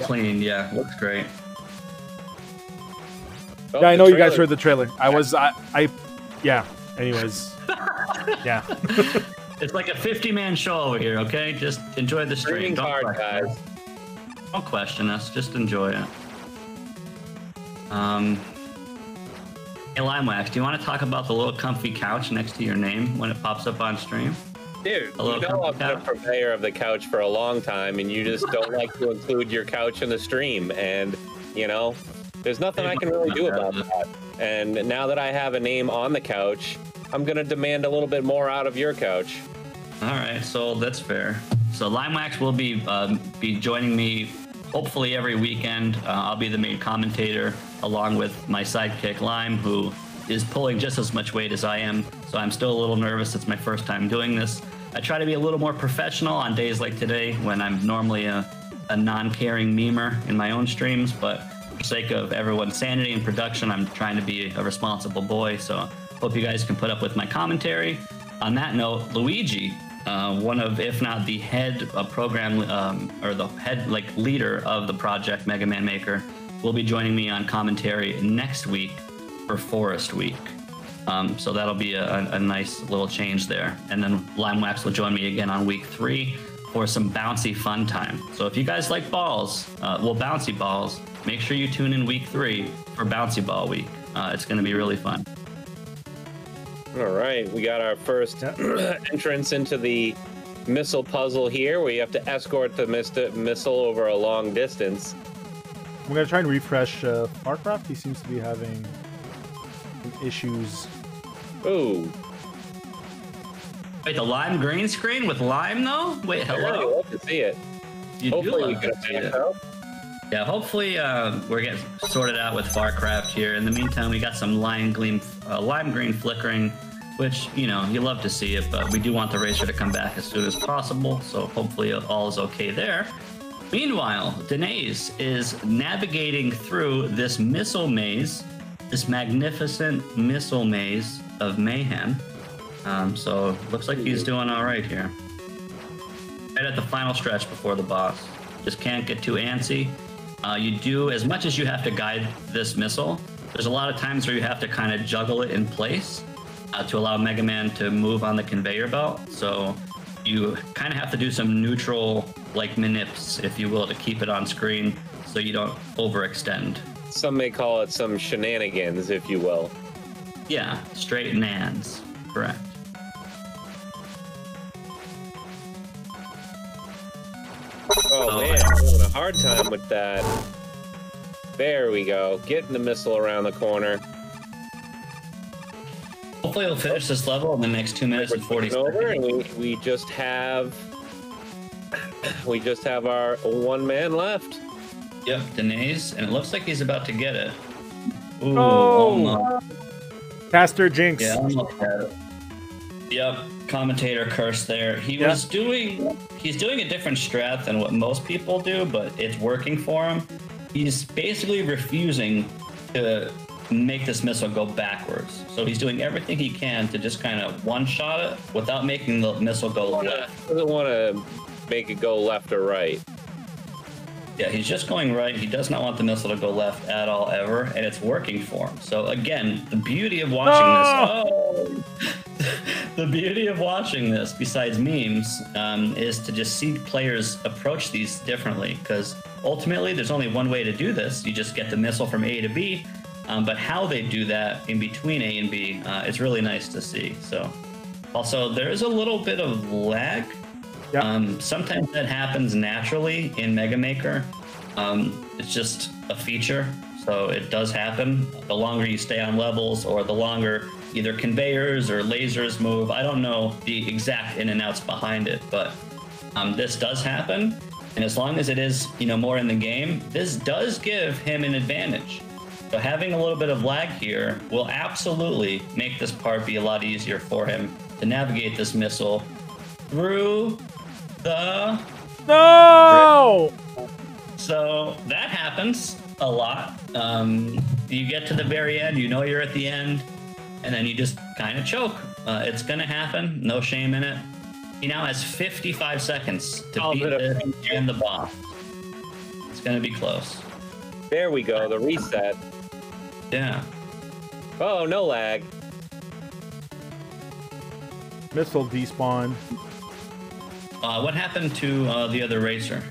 Clean, yeah, looks great. Oh, Yeah, I know you guys heard the trailer. Yeah. Anyways, yeah. It's like a 50-man show over here, okay? Just enjoy the stream. Hard, guys. Don't question us. Just enjoy it. Hey, Limewax, do you want to talk about the little comfy couch next to your name when it pops up on stream? Dude, you know I've been a purveyor of the couch for a long time, and you just don't like to include your couch in the stream. And, you know, there's nothing I can really do about that. And now that I have a name on the couch, I'm going to demand a little bit more out of your couch. All right, so that's fair. So Limewax will be joining me hopefully every weekend. I'll be the main commentator along with my sidekick Lime, who is pulling just as much weight as I am. So I'm still a little nervous. It's my first time doing this. I try to be a little more professional on days like today when I'm normally a non-caring memer in my own streams, but for the sake of everyone's sanity and production, I'm trying to be a responsible boy. So hope you guys can put up with my commentary. On that note, Luigi, one of, if not the head of program, or the head leader of the project Mega Man Maker, will be joining me on commentary next week for Forest Week. So that'll be a nice little change there. And then Limewax will join me again on week 3 for some bouncy fun time. So if you guys like balls, bouncy balls, make sure you tune in week 3 for Bouncy Ball Week. It's going to be really fun. All right, we got our first entrance into the missile puzzle here, where you have to escort the missile over a long distance. I'm going to try and refresh Farcraft. He seems to be having some issues. Ooh. Wait, the lime green screen with lime, though? Wait, hello? I love to see it. Hopefully we can see it. Yeah, hopefully we're getting sorted out with Farcraft here. In the meantime, we got some lime green flickering, which, you know, you love to see it, but we do want the racer to come back as soon as possible, so hopefully all is okay there. Meanwhile, Danae is navigating through this missile maze, this magnificent missile maze of mayhem. So looks like he's doing all right here. Right at the final stretch before the boss. Just can't get too antsy. You do, as much as you have to guide this missile, there's a lot of times where you have to kind of juggle it in place to allow Mega Man to move on the conveyor belt. So you kind of have to do some neutral, manips, if you will, to keep it on screen so you don't overextend. Some may call it some shenanigans, if you will. Yeah, straight nans. Correct. Oh man, I'm having a hard time with that. There we go. Getting the missile around the corner. Hopefully we'll finish this level in the next 2 minutes and 40 seconds. Over, and we just have our one man left. Yep, Danae, and it looks like he's about to get it. Ooh, Oh! Caster Jinx. Yeah, almost had it. Yep, commentator curse there. He's doing a different strat than what most people do, but it's working for him. He's basically refusing to make this missile go backwards. So he's doing everything he can to just kind of one-shot it without making the missile go left. Doesn't want to make it go left or right. Yeah, he's just going right. He does not want the missile to go left at all, ever, and it's working for him. So again, the beauty of watching this... The beauty of watching this, besides memes, is to just see players approach these differently, because ultimately there's only one way to do this. You just get the missile from A to B, but how they do that in between A and B is really nice to see. So, also, there is a little bit of lag. Yep. Sometimes that happens naturally in Mega Maker. It's just a feature, so it does happen. The longer you stay on levels, or the longer either conveyors or lasers move. I don't know the exact in and outs behind it, but this does happen. And as long as it is, more in the game, this does give him an advantage. So having a little bit of lag here will absolutely make this part be a lot easier for him to navigate this missile through the... No! So that happens a lot. You get to the very end, you're at the end, and then you just kind of choke. It's going to happen. No shame in it. He now has 55 seconds to beat this and the boss. It's going to be close. There we go. The reset. Yeah. Oh, no lag. Missile despawn. What happened to the other racer?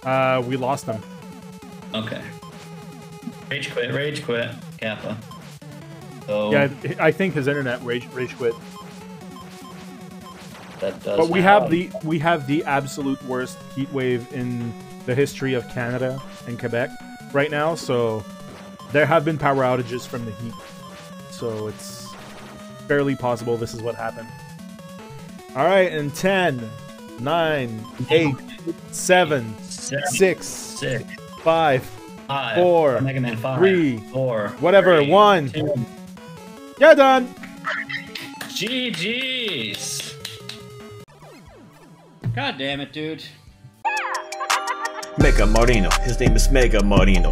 We lost him. Okay. Rage quit, Kappa. So, yeah, I think his internet rage quit. That does. But we have the absolute worst heat wave in the history of Canada and Quebec right now. So there have been power outages from the heat. So it's fairly possible this is what happened. All right, in 10, 9, 8, 7, 6, 5, 4, Mega Man 5, 3, 4, whatever, 3, 1. 2. You're done. GG's. God damn it, dude. Mega Marino. His name is Mega Marino.